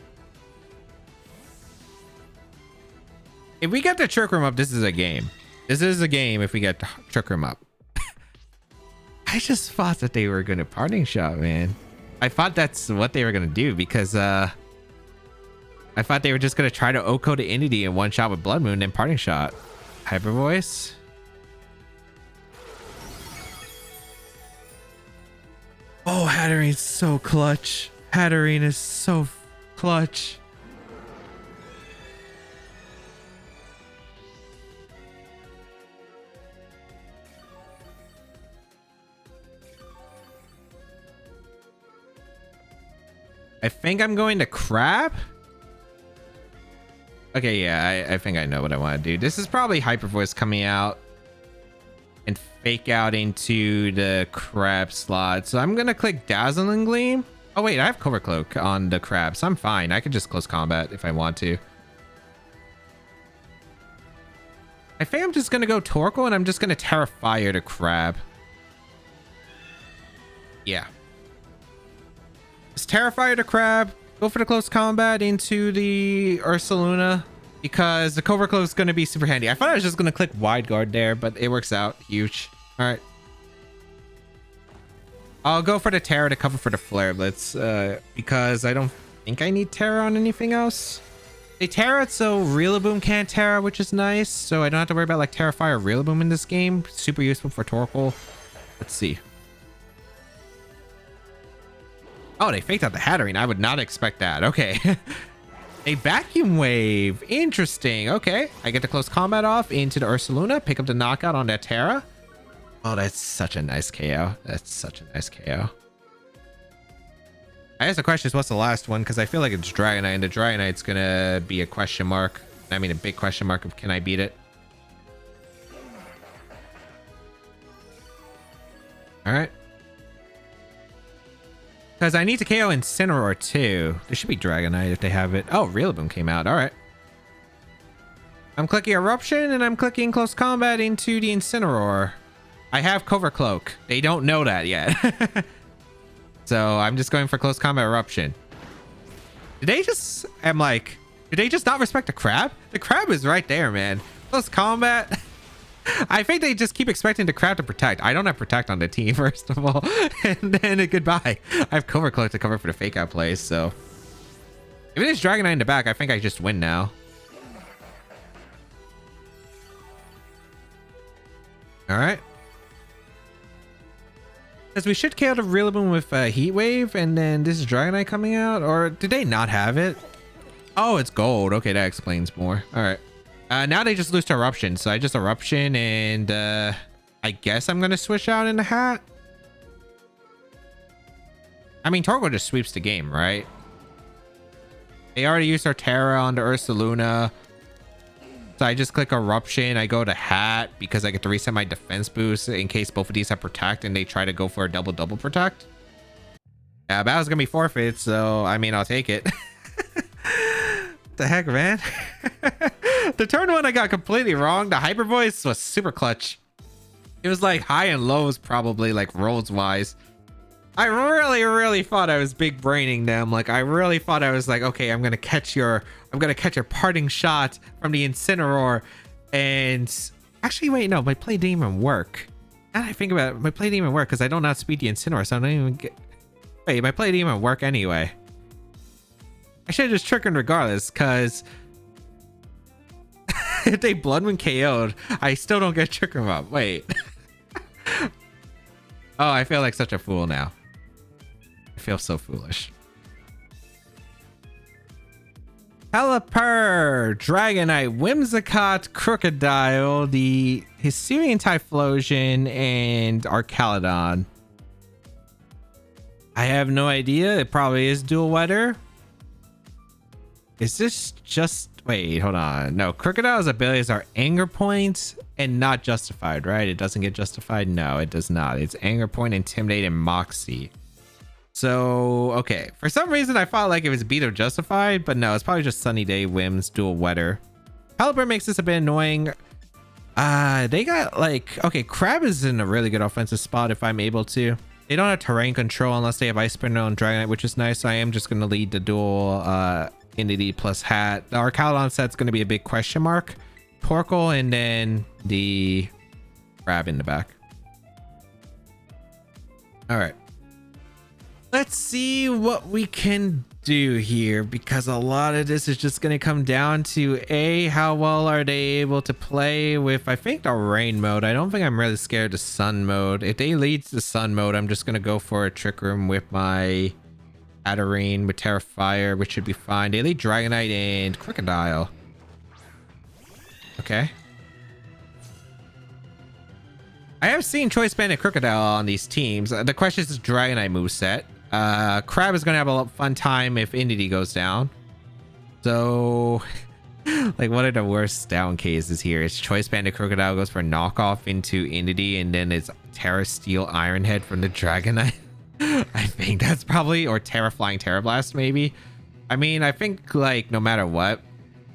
If we get the Trick Room up, this is a game. This is a game if we get the Trick Room up. I just thought that they were going to Parting Shot, man. I thought that's what they were going to do because I thought they were just going to try to OHKO to Indeedee in one shot with Blood Moon and Parting Shot. Hyper Voice. Oh, Hatterene's so clutch. Hatterene is so clutch. I think I'm going to Crab. Okay, yeah, I think I know what I want to do. This is probably Hyper Voice coming out and Fake Out into the Crab slot. So I'm going to click Dazzling Gleam. Oh, wait, I have Cover Cloak on the Crab, so I'm fine. I could just close combat if I want to. I think I'm just going to go Torkoal and I'm just going to Terra Fire the Crab. Yeah. Just Terra Fire the Crab. Go for the close combat into the Ursaluna because the Cover Cloak is going to be super handy. I thought I was just going to click Wide Guard there, but it works out. Huge. All right. I'll go for the Terra to cover for the Flare Blitz because I don't think I need Terra on anything else. They Terra it so Rillaboom can't Terra, which is nice. So I don't have to worry about like Terra Fire or Rillaboom in this game. Super useful for Torkoal. Let's see. Oh, they faked out the Hatterene. I would not expect that. Okay. A Vacuum Wave. Interesting. Okay. I get the close combat off into the Ursaluna. Pick up the knockout on that Terra. Oh, that's such a nice KO. That's such a nice KO. I guess the question is, what's the last one? Because I feel like it's Dragonite, and the Dragonite's going to be a question mark. I mean, a big question mark of can I beat it? All right. Because I need to KO Incineroar too. There should be Dragonite if they have it. Oh, Rillaboom came out. All right. I'm clicking Eruption and I'm clicking Close Combat into the Incineroar. I have Cover Cloak. They don't know that yet. So I'm just going for Close Combat Eruption. Did they just... I'm like... Did they just not respect the Crab? The Crab is right there, man. Close Combat... I think they just keep expecting the Crab to Protect. I don't have Protect on the team, first of all. And then goodbye. I have Cover Cloak to cover for the Fake Out plays, so... If it is Dragonite in the back, I think I just win now. Alright. Because we should KO the Rillaboom with Heat Wave, and then this is Dragonite coming out? Or did they not have it? Oh, it's gold. Okay, that explains more. Alright. Now they just lose to Eruption, so I just Eruption, and I guess I'm gonna switch out in the hat. I mean, Torkoal just sweeps the game, right? They already used our Terra on the Ursaluna, so So I just click Eruption. I go to Hat because I get to reset my defense boost in case both of these have Protect and they try to go for a double Protect. Yeah, battle's gonna be forfeit, so I mean, I'll take it. The heck, man. The turn one I got completely wrong. The Hyper Voice was super clutch. It was like high and lows, probably, like rolls wise. I really thought I was big braining them. Like, I really thought I was like, okay, I'm gonna catch your parting shot from the Incineroar. And actually, wait, no, my play didn't even work. Now that I think about it, my play didn't even work because I don't outspeed the Incineroar, so I don't even get. Wait, my play didn't even work anyway. I should have just tricked him regardless, because if they Blood Moon KO'd, I still don't get Trick 'em Up. Wait. Oh, I feel like such a fool now. I feel so foolish. Pelipper, Dragonite, Whimsicott, Crocodile, the Hisuian Typhlosion, and Arcaludon. I have no idea. It probably is dual weather. Is this just... Wait, hold on. No, Crocodile's abilities are Anger Point and not Justified, right? It doesn't get Justified? No, it does not. It's Anger Point, Intimidate, and Moxie. So, okay. For some reason, I felt like it was beat or Justified, but no, it's probably just Sunny Day, Whims, dual weather. Pelipper makes this a bit annoying. They got like... Okay, Crab is in a really good offensive spot if I'm able to. They don't have terrain control unless they have Ice Spinner and Dragonite, which is nice. So I am just going to lead the dual Entity plus Hat. The Arcaludon set's going to be a big question mark. Torkoal and then the Crab in the back. All right. Let's see what we can do here, because a lot of this is just going to come down to how well are they able to play with, I think, the rain mode. I don't think I'm really scared of the sun mode. If they lead to the sun mode, I'm just going to go for a Trick Room with my Hatterene with Terrifier, which should be fine. They lead Dragonite and Crocodile. Okay. I have seen Choice Band and Crocodile on these teams. The question is Dragonite moveset. Crab is gonna have a fun time if Entity goes down. So, like, what are the worst down cases here? It's Choice Banded Crocodile goes for knockoff into Entity, and then it's Terra Steel Iron Head from the Dragonite. I think that's probably, or Terra Flying Terra Blast maybe. I mean, I think like no matter what,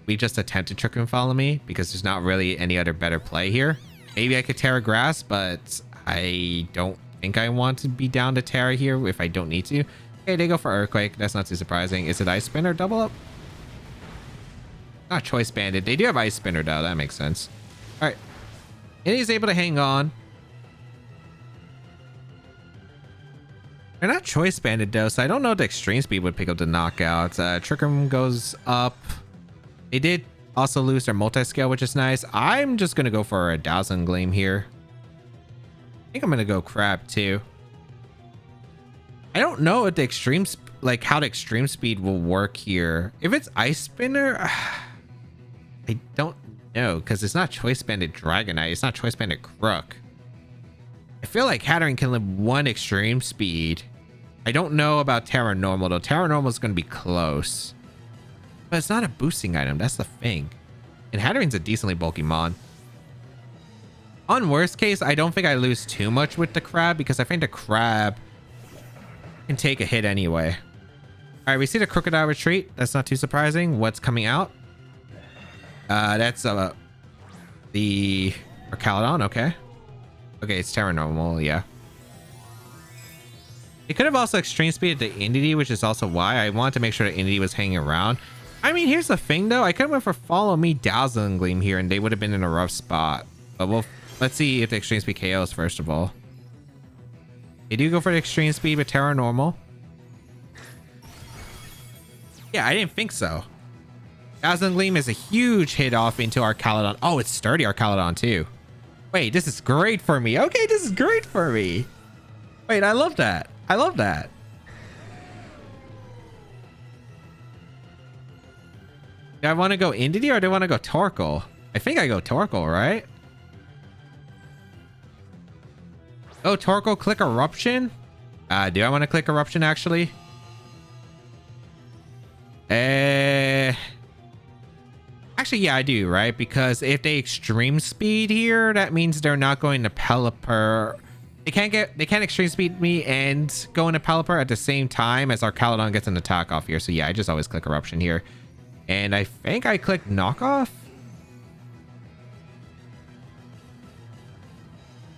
we just attempt to Trick and Follow Me because there's not really any other better play here. Maybe I could Terra Grass, but I don't think I want to be down to Terra here if I don't need to. Okay, they go for Earthquake. That's not too surprising. Is it Ice Spinner double up? Not Choice Banded. They do have Ice Spinner though. That makes sense. All right. And he's able to hang on. They're not Choice Banded though, so I don't know if the Extreme Speed would pick up the knockout. Trick Room goes up. They did also lose their multi-scale, which is nice. I'm just going to go for a Dazzling Gleam here. I think I'm going to go Crab too. I don't know if the extreme, like how the Extreme Speed will work here. If it's Ice Spinner, I don't know, because it's not Choice Banded Dragonite. It's not Choice Banded Crook. I feel like Hatterene can live one Extreme Speed. I don't know about Terra Normal though. Terra Normal is going to be close. But it's not a boosting item. That's the thing. And Hatterene's a decently bulky mon. On worst case, I don't think I lose too much with the Crab because I think the Crab can take a hit anyway. All right, we see the Crocodile retreat. That's not too surprising. What's coming out? That's the Arcaludon. Okay. Okay, it's Terra Normal. Yeah. It could have also Extreme Speed the Entity, which is also why I wanted to make sure the Entity was hanging around. I mean, here's the thing though. I could have went for Follow Me Dazzling Gleam here and they would have been in a rough spot. But let's see if the Extreme Speed KOs first of all. They do go for the Extreme Speed with Terra Normal. Yeah, I didn't think so. Dazzling Gleam is a huge hit off into Arcaludon. Oh, it's sturdy Arcaludon too. Wait, this is great for me. Okay, this is great for me. Wait, I love that. I love that. Do I want to go Entity or do I want to go Torkoal? I think I go Torkoal, right? Oh, Torkoal, click Eruption. Do I want to click Eruption actually? Actually, Actually, yeah, I do, right? Because if they extreme speed here, that means they're not going to Pelipper. They can't extreme speed me and go into Pelipper at the same time as our Caledon gets an attack off here. So yeah, I just always click Eruption here. And I think I click Knockoff.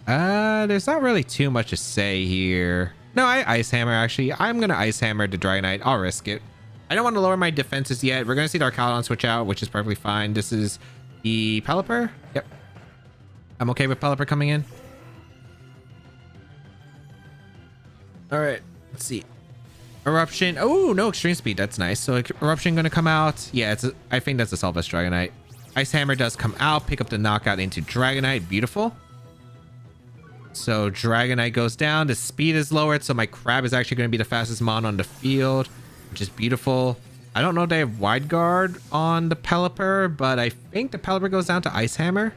There's not really too much to say here. No, I Ice Hammer, actually. I'm going to Ice Hammer the Dragonite. I'll risk it. I don't want to lower my defenses yet. We're going to see our Caledon switch out, which is perfectly fine. This is the Pelipper. Yep. I'm okay with Pelipper coming in. All right, let's see. Eruption. Oh, no extreme speed. That's nice. So Eruption going to come out. Yeah, I think that's a Solvus Dragonite. Ice Hammer does come out. Pick up the knockout into Dragonite. Beautiful. So Dragonite goes down. The speed is lowered. So my Crab is actually going to be the fastest mon on the field, which is beautiful. I don't know if they have Wide Guard on the Pelipper, but I think the Pelipper goes down to Ice Hammer.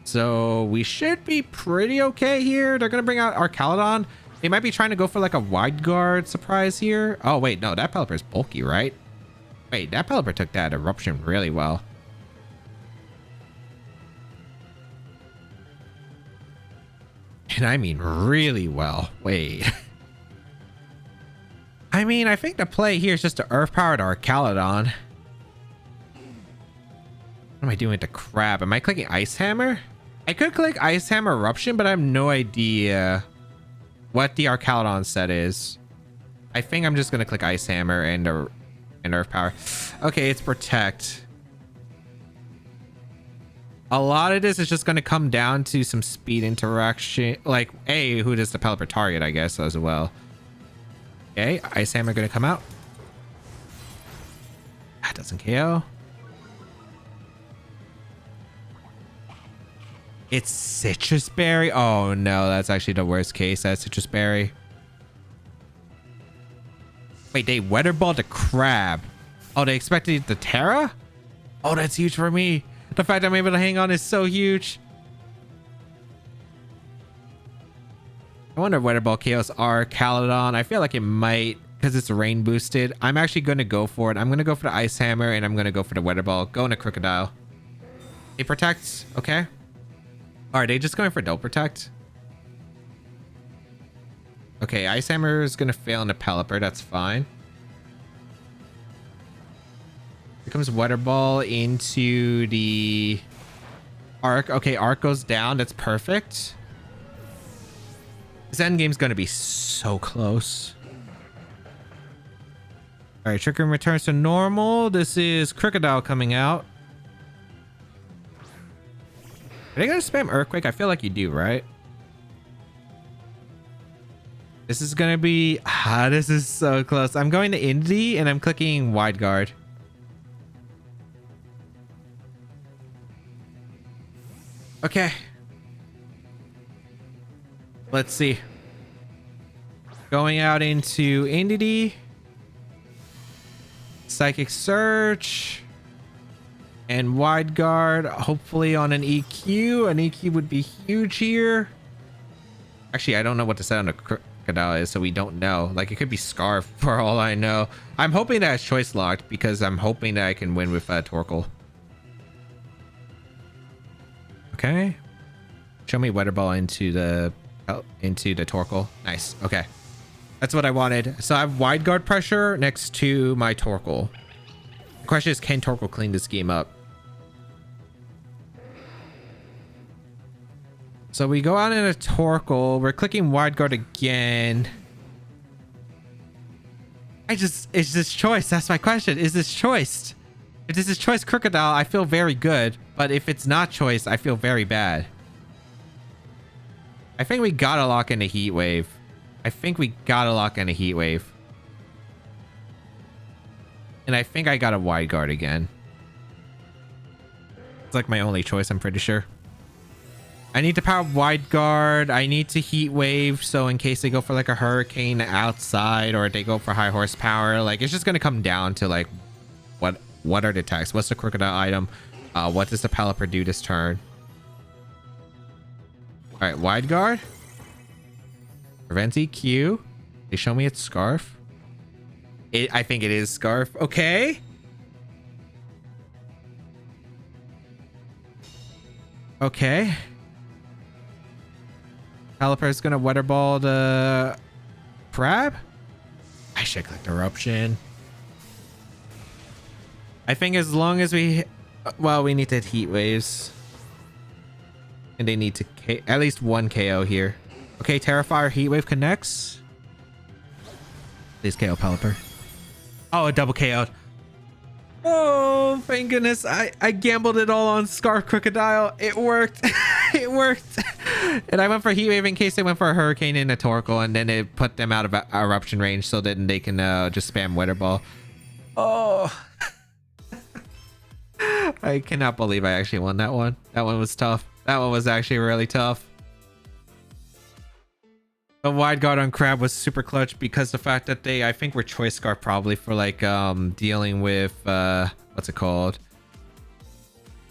So we should be pretty okay here. They're going to bring out our Caledon. They might be trying to go for like a Wide Guard surprise here. Oh, wait, no, that Pelipper is bulky, right? Wait, that Pelipper took that Eruption really well. And I mean really well. Wait. I mean, I think the play here is just to Earth Power to our Caledon. What am I doing with the Crab? Am I clicking Ice Hammer? I could click Ice Hammer Eruption, but I have no idea what the Arcalodon set is. I think I'm just going to click Ice Hammer and Earth Power. Okay, it's Protect. A lot of this is just going to come down to some speed interaction. Like, A, who does the Pelipper target, I guess, as well. Okay, Ice Hammer going to come out. That doesn't KO. It's Citrus Berry. Oh, no, that's actually the worst case. That's Citrus Berry. Wait, they Weather Ball the Crab. Oh, they expected the Terra? Oh, that's huge for me. The fact I'm able to hang on is so huge. I wonder if Weather Ball KOs are Caledon. I feel like it might because it's rain boosted. I'm actually going to go for it. I'm going to go for the Ice Hammer and I'm going to go for the Weather Ball. Go into Crocodile. It protects. Okay. Are they just going for Double Protect? Okay, Ice Hammer is going to fail into Pelipper. That's fine. Here comes Weather Ball into the Arc. Okay, Arc goes down. That's perfect. This endgame's going to be so close. All right, Trick Room returns to normal. This is Crocodile coming out. Are they going to spam Earthquake? I feel like you do, right? This is going to be... this is so close. I'm going to Indy and I'm clicking Wide Guard. Okay. Let's see. Going out into Indy. Psychic Surge. And Wide Guard, hopefully on an EQ. An EQ would be huge here. Actually, I don't know what the set on the Crocodile is, so we don't know. Like, it could be Scarf for all I know. I'm hoping that it's choice locked because I'm hoping that I can win with Torkoal. Okay. Show me Weather Ball into the Torkoal. Nice. Okay. That's what I wanted. So I have Wide Guard pressure next to my Torkoal. The question is, can Torkoal clean this game up? So we go out in a Torkoal. We're clicking Wide Guard again. Is this choice? That's my question. Is this choice? If this is choice Crocodile, I feel very good. But if it's not choice, I feel very bad. I think we gotta lock in a Heat Wave. And I think I got a Wide Guard again. It's like my only choice, I'm pretty sure. I need to power Wide Guard. I need to Heat Wave, so in case they go for like a Hurricane outside or they go for high horsepower, like it's just gonna come down to like what are the attacks? What's the Crocodile item? What does the Pelipper do this turn? All right, Wide Guard. Prevents EQ. They show me it's Scarf. I think it is Scarf. Okay. Okay. Pelipper's gonna Weather Ball the Crab. I should click Eruption. I think as long as we... Well, we need to hit Heat Waves. And they need to... At least one KO here. Okay, Terrifier Heat Wave connects. Please KO Pelipper. Oh, a double KO'd. Oh, thank goodness. I gambled it all on Scar Crocodile. It worked. It worked. And I went for Heat Wave in case they went for a Hurricane and a Torkoal, and then it put them out of Eruption range so then they can just spam Weather Ball. Oh. I cannot believe I actually won that one. That one was tough. That one was actually really tough. The wide guard on Crab was super clutch because the fact that they, I think, were Choice Scarf probably for like dealing with what's it called?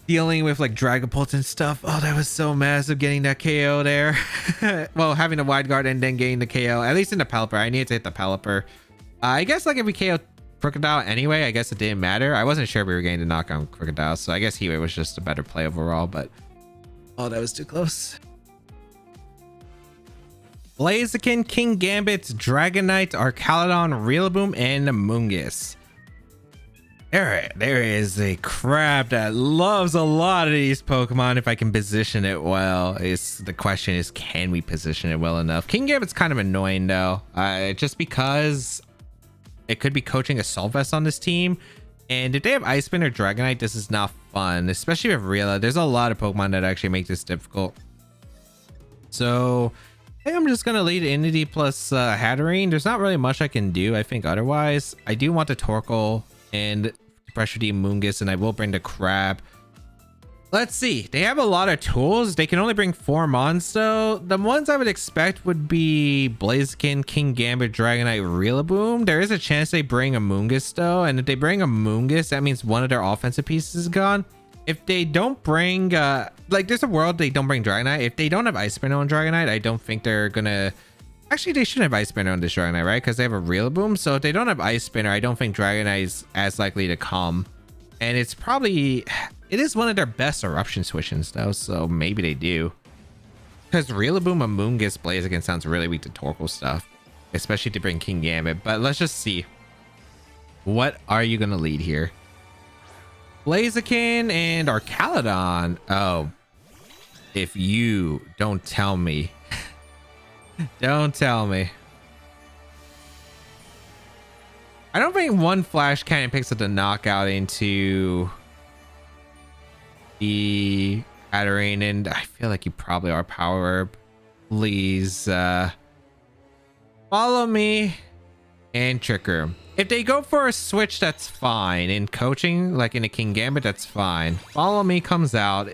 Dealing with like Dragapult and stuff. Oh, that was so massive getting that KO there. Well, having a wide guard and then getting the KO, at least in the Pelipper. I needed to hit the Pelipper. I guess like if we KO Crocodile anyway, I guess it didn't matter. I wasn't sure we were getting to knock on Crocodile, so I guess Heat Wave was just a better play overall, but oh, that was too close. Blaziken, King Gambit, Dragonite, Archaludon, Rillaboom, and Amoonguss. There is a Crab that loves a lot of these Pokemon if I can position it well. The question is, can we position it well enough? King Gambit's kind of annoying though, just because it could be coaching Assault Vest on this team. And if they have Ice Spin or Dragonite, this is not fun, especially with Rilla. There's a lot of Pokemon that actually make this difficult. So I think I'm just going to lead Entity plus Hatterene. There's not really much I can do, I think, otherwise. I do want the Torkoal and Pressure the Amoonguss, and I will bring the Crab. Let's see. They have a lot of tools. They can only bring 4 mons, though. The ones I would expect would be Blaziken, King Gambit, Dragonite, Rillaboom. There is a chance they bring Amoonguss, though. And if they bring Amoonguss, that means one of their offensive pieces is gone. If they don't bring... like, there's a world they don't bring Dragonite. If they don't have Ice Spinner on Dragonite, I don't think they're gonna... Actually, they shouldn't have Ice Spinner on this Dragonite, right? Because they have a Rillaboom. So if they don't have Ice Spinner, I don't think Dragonite is as likely to come. And it's probably... It is one of their best Eruption switches, though, so maybe they do. Because Rillaboom, Amoonguss, Blaziken sounds really weak to Torkoal stuff, especially to bring King Gambit. But let's just see. What are you going to lead here? Blaziken and Archaludon. Oh, if you don't tell me. Don't tell me. I don't think one Flash Cannon picks up the knockout into the Hatterene, and I feel like you probably are Power Herb. Please follow me and Trick Room. If they go for a switch, that's fine. In coaching, like in a King Gambit, that's fine. Follow Me comes out.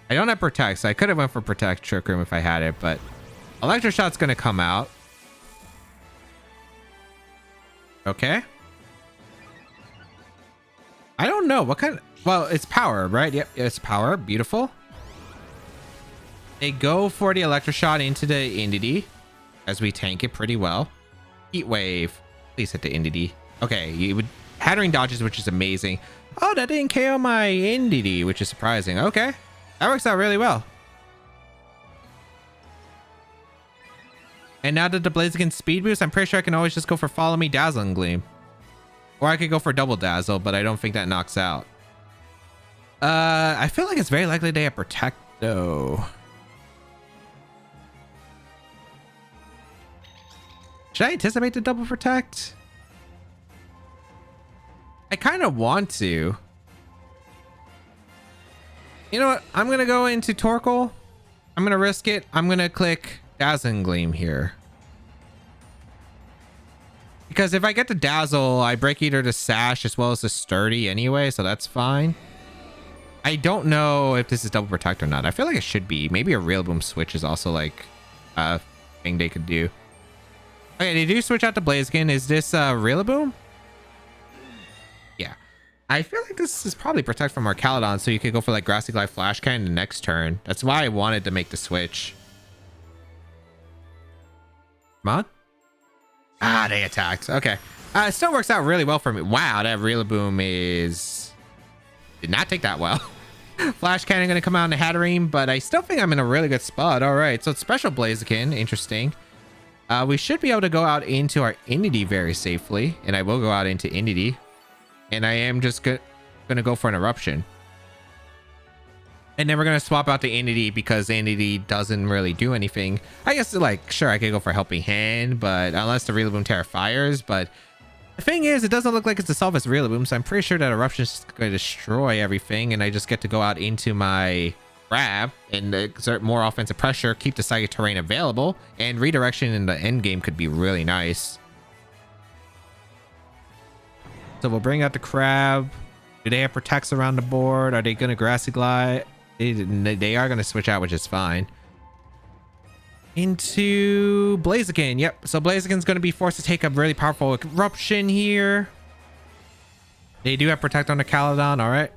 I don't have Protect, so I could have went for Protect Trick Room if I had it, but Electro Shot's gonna come out. Okay. I don't know what kind of... Well, it's Power, right? Yep, it's Power. Beautiful. They go for the Electro Shot into the Entity as we tank it pretty well. Heat Wave. Please hit the Entity. Okay, you would... Hatterene dodges, which is amazing. Oh, that didn't KO my Entity, which is surprising. Okay. That works out really well. And now that the Blaziken speed boost, I'm pretty sure I can always just go for Follow Me, Dazzling Gleam. Or I could go for Double Dazzle, but I don't think that knocks out. I feel like it's very likely they have Protect, though. Should I anticipate the double Protect? I kind of want to. You know what? I'm going to go into Torkoal. I'm going to risk it. I'm going to click Dazzling Gleam here. Because if I get the Dazzle, I break either the Sash as well as the Sturdy anyway, so that's fine. I don't know if this is double Protect or not. I feel like it should be. Maybe a Rillaboom switch is also like a thing they could do. Okay, they do switch out to Blaziken. Is this Rillaboom? Yeah. I feel like this is probably Protect from Archaludon, so you could go for like Grassy Glide Flash Cannon the next turn. That's why I wanted to make the switch. Come on. Ah, they attacked. Okay. It still works out really well for me. Wow, that Rillaboom is... Did not take that well. Flash Cannon gonna come out in the Hatterene, but I still think I'm in a really good spot. All right, so it's Special Blaziken. Interesting. We should be able to go out into our Entity very safely, and I will go out into Entity. And I am just gonna go for an Eruption. And then we're gonna swap out the Entity because Entity doesn't really do anything. I guess, like, sure, I could go for Helping Hand, but unless the Rillaboom Terra fires. But the thing is, it doesn't look like it's the Solvus Rillaboom, so I'm pretty sure that Eruption is going to destroy everything, and I just get to go out into my Crab and exert more offensive pressure, keep the Psychic Terrain available, and Redirection in the end game could be really nice. So we'll bring out the Crab. Do they have Protects around the board? Are they going to Grassy Glide? They are going to switch out, which is fine. Into Blaziken. Yep. So Blaziken's going to be forced to take a really powerful Eruption here. They do have Protect on the Caledon. All right.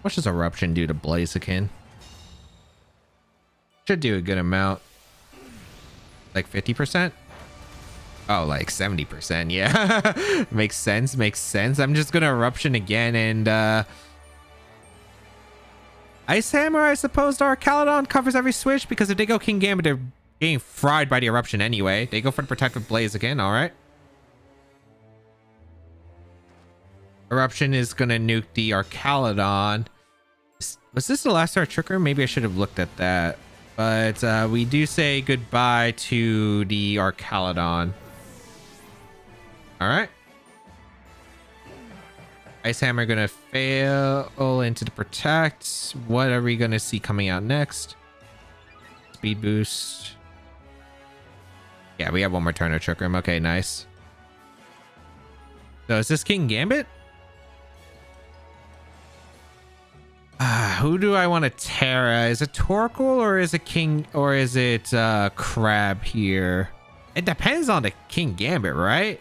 What does Eruption do to Blaziken? Should do a good amount. Like 50%? Oh, like 70%. Yeah. Makes sense. Makes sense. I'm just going to Eruption again and Ice Hammer, I suppose, our Caledon covers every switch because if they go King Gambit, they're getting fried by the Eruption anyway. They go for the Protective Blaziken. All right. Eruption is going to nuke the Arcaladon. Was this the last Star Trickery? Maybe I should have looked at that. But we do say goodbye to the Arcaladon. All right. Ice Hammer going to fail into the Protect. What are we going to see coming out next? Speed Boost. Yeah, we have one more turn of Trick Room. Okay, nice. So is this King Gambit? Who do I want to Terra? Is it Torkoal or is it King or is it Crab here? It depends on the King Gambit, right?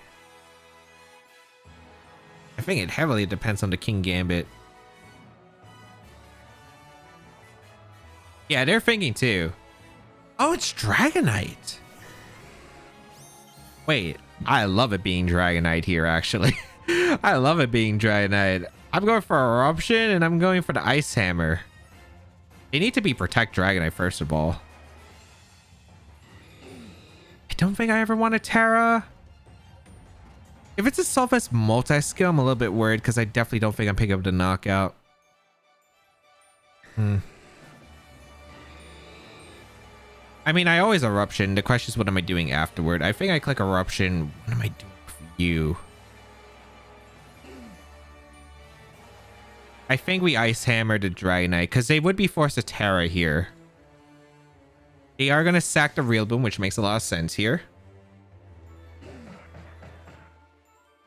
I think it heavily depends on the King Gambit. Yeah, they're thinking too. Oh, it's Dragonite. Wait, I love it being Dragonite here, actually. I love it being Dragonite. I'm going for Eruption and I'm going for the Ice Hammer. They need to be Protect Dragonite, first of all. I don't think I ever want a Terra. If it's a Solvus multi-skill, I'm a little bit worried because I definitely don't think I'm picking up the Knockout. I mean, I always Eruption. The question is, what am I doing afterward? I think I click Eruption. What am I doing for you? I think we Ice Hammer the Dragonite because they would be forced to Terra here. They are going to sack the Rillaboom, which makes a lot of sense here.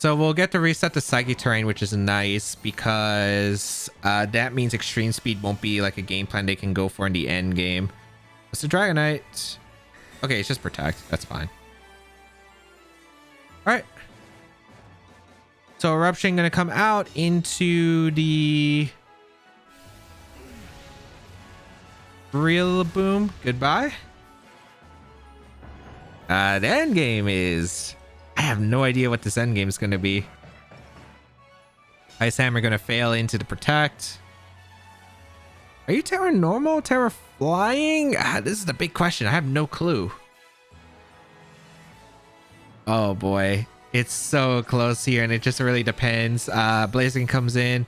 So we'll get to reset the Psychic Terrain, which is nice because that means Extreme Speed won't be like a game plan they can go for in the end game. What's the Dragonite? Okay, it's just Protect. That's fine. All right. So Eruption going to come out into the Rillaboom. Goodbye. The end game is... I have no idea what this end game is going to be. Ice Hammer going to fail into the Protect. Are you Terra Normal? Terra Flying? This is the big question. I have no clue. Oh boy. It's so close here and it just really depends. Blaziken comes in.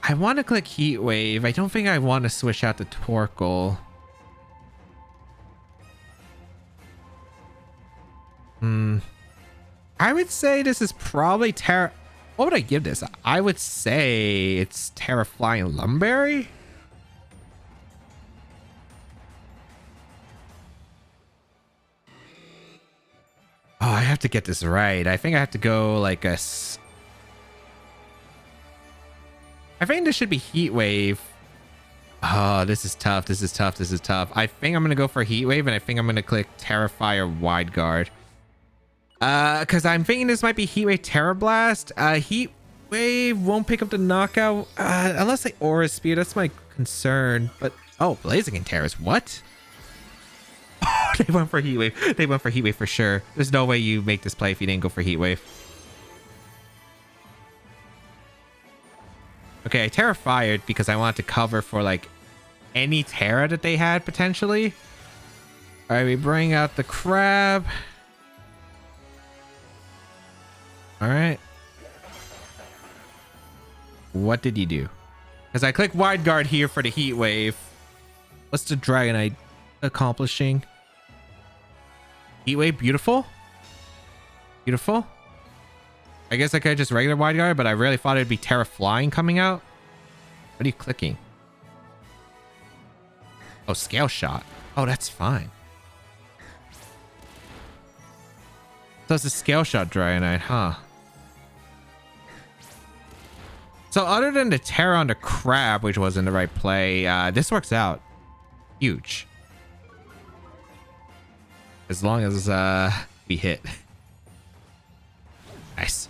I want to click Heat Wave. I don't think I want to switch out the Torkoal. I would say this is probably Terra. What would I give this? I would say it's Terra Flying Lumberry. Oh, I have to get this right. I think I have to go like a... I think this should be Heat Wave. Oh, this is tough. This is tough. This is tough. I think I'm going to go for Heat Wave and I think I'm going to click Terrify or Wide Guard. Because I'm thinking this might be Heat Wave Terra Blast. Heat Wave won't pick up the Knockout unless they Aura Spear. That's my concern. But oh, Blaziken Terras. What? Oh, they went for Heat Wave. They went for Heat Wave for sure. There's no way you make this play if you didn't go for Heat Wave. Okay, I Terra Fired because I wanted to cover for like any Terra that they had potentially. All right, we bring out the Crab. All right. What did you do? Because I click Wide Guard here for the Heat Wave. What's the Dragonite accomplishing? Heat Wave, beautiful. Beautiful. I guess I could just regular Wide Guard, but I really thought it'd be Terra Flying coming out. What are you clicking? Oh, Scale Shot. Oh, that's fine. So it's a Scale Shot Dragonite, huh? So other than the Terra on the Crab, which wasn't the right play, this works out. Huge. As long as we hit. Nice.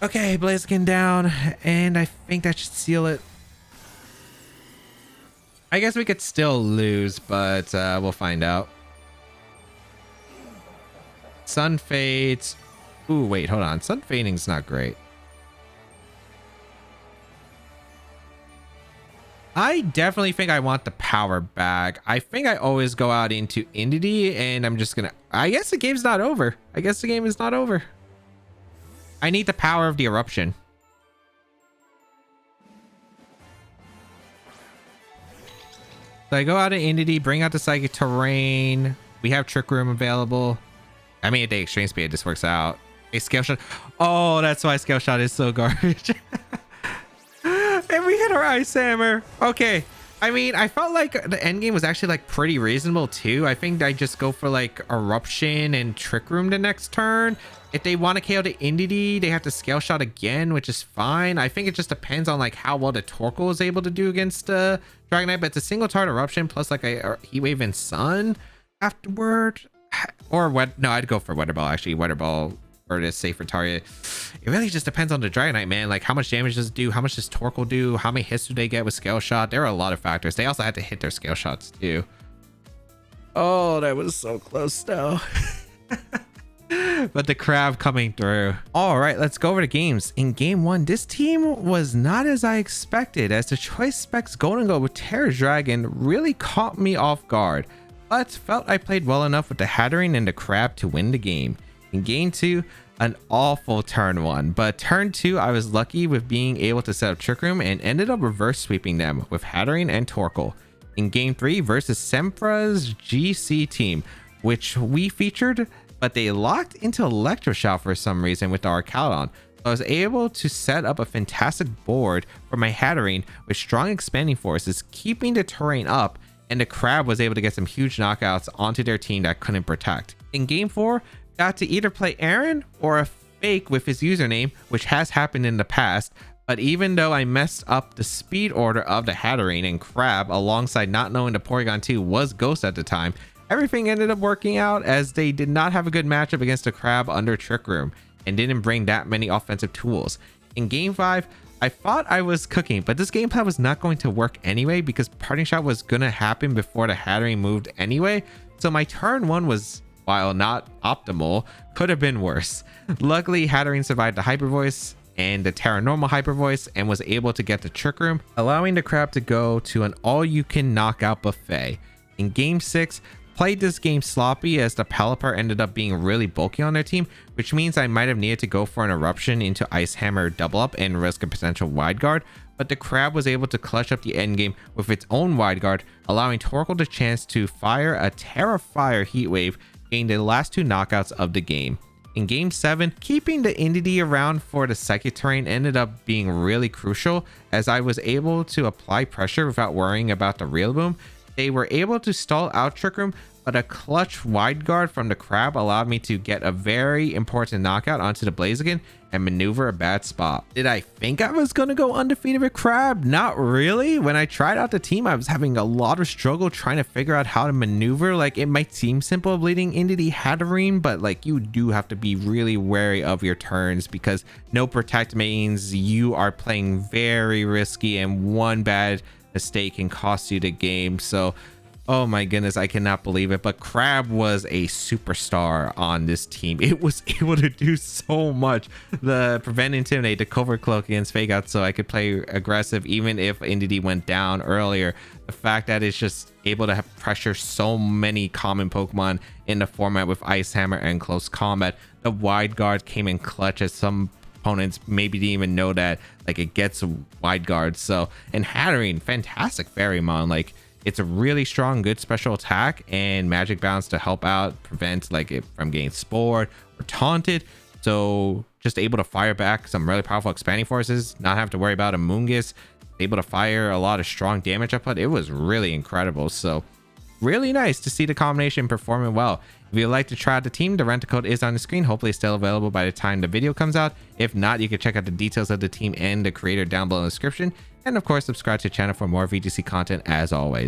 Okay, Blaziken down, and I think that should seal it. I guess we could still lose, but we'll find out. Sun fades. Ooh, wait, hold on. Sun fading's not great. I definitely think I want the power back. I think I always go out into Entity, and I'm just gonna... I guess the game's not over. I guess the game is not over. I need the power of the eruption. So I go out of Entity, bring out the Psychic Terrain. We have Trick Room available. I mean, at the Extreme Speed, this works out. A Scale Shot. Oh, that's why Scale Shot is so garbage. And we hit our Ice Hammer. Okay. I mean, I felt like the end game was actually like pretty reasonable too. I think I just go for like Eruption and Trick Room the next turn. If they want to KO the Entity, they have to Scale Shot again, which is fine. I think it just depends on like how well the Torkoal is able to do against Dragonite, but it's a single target Eruption plus like a Heat Wave and Sun afterward. Or what? No, I'd go for Weather Ball actually. Weather Ball for the safer target. It really just depends on the Dragonite, man. Like how much damage does it do? How much does Torkoal do? How many hits do they get with Scale Shot? There are a lot of factors. They also had to hit their Scale Shots too. Oh, that was so close though. But the Crab coming through. All right, let's go over the games. In game one, this team was not as I expected, as the Choice Specs Golden Gold with Terra Dragon really caught me off guard, but felt I played well enough with the Hatterene and the Crab to win the game. In game two, an awful turn one, but turn two, I was lucky with being able to set up Trick Room and ended up reverse sweeping them with Hatterene and Torkoal. In game three versus Sempra's GC team, which we featured, but they locked into Electroshock for some reason with our Arcalon. So I was able to set up a fantastic board for my Hatterene with strong expanding forces, keeping the terrain up, and the Crab was able to get some huge knockouts onto their team that couldn't protect. In game four, got to either play Aaron or a fake with his username, which has happened in the past, but even though I messed up the speed order of the Hatterene and Crab alongside not knowing the Porygon 2 was Ghost at the time, everything ended up working out as they did not have a good matchup against the Crab under Trick Room and didn't bring that many offensive tools. In game 5, I thought I was cooking, but this game plan was not going to work anyway because Parting Shot was going to happen before the Hatterene moved anyway, so my turn 1 was, while not optimal, could have been worse. Luckily, Hatterene survived the Hyper Voice and the Terra Normal Hyper Voice and was able to get the Trick Room, allowing the Crab to go to an all-you-can knockout buffet. In game 6, played this game sloppy as the Pelipper ended up being really bulky on their team, which means I might have needed to go for an Eruption into Ice Hammer double up and risk a potential Wide Guard, but the Crab was able to clutch up the endgame with its own Wide Guard, allowing Torkoal the chance to fire a Terra Fire Heat Wave, getting the last 2 knockouts of the game. In game 7, keeping the Entity around for the Psychic Terrain ended up being really crucial as I was able to apply pressure without worrying about the Real Boom. They were able to stall out Trick Room, but a clutch Wide Guard from the Crab allowed me to get a very important knockout onto the Blaziken and maneuver a bad spot. Did I think I was going to go undefeated with Crab? Not really. When I tried out the team, I was having a lot of struggle trying to figure out how to maneuver. Like, it might seem simple bleeding into the Hatterene, but like you do have to be really wary of your turns because no protect means you are playing very risky and one bad mistake can cost you the game. So Oh my goodness, I cannot believe it. But Crab was a superstar on this team. It was able to do so much. The prevent, intimidate, the cover cloak against fake out, so I could play aggressive even if Indeedee went down earlier. The fact that it's just able to have pressure so many common Pokemon in the format with Ice Hammer and close combat. The wide guard came in clutch as some opponents maybe didn't even know that like it gets wide guards. So, and Hatterene, fantastic Fairymon. Like, it's a really strong, good special attack and magic bounce to help out, prevent like it from getting spored or taunted. So just able to fire back some really powerful expanding forces, not have to worry about a Moongus, able to fire a lot of strong damage output. It was really incredible. So really nice to see the combination performing well. If you'd like to try out the team, the rent code is on the screen. Hopefully it's still available by the time the video comes out. If not, you can check out the details of the team and the creator down below in the description. And of course, subscribe to the channel for more VGC content as always.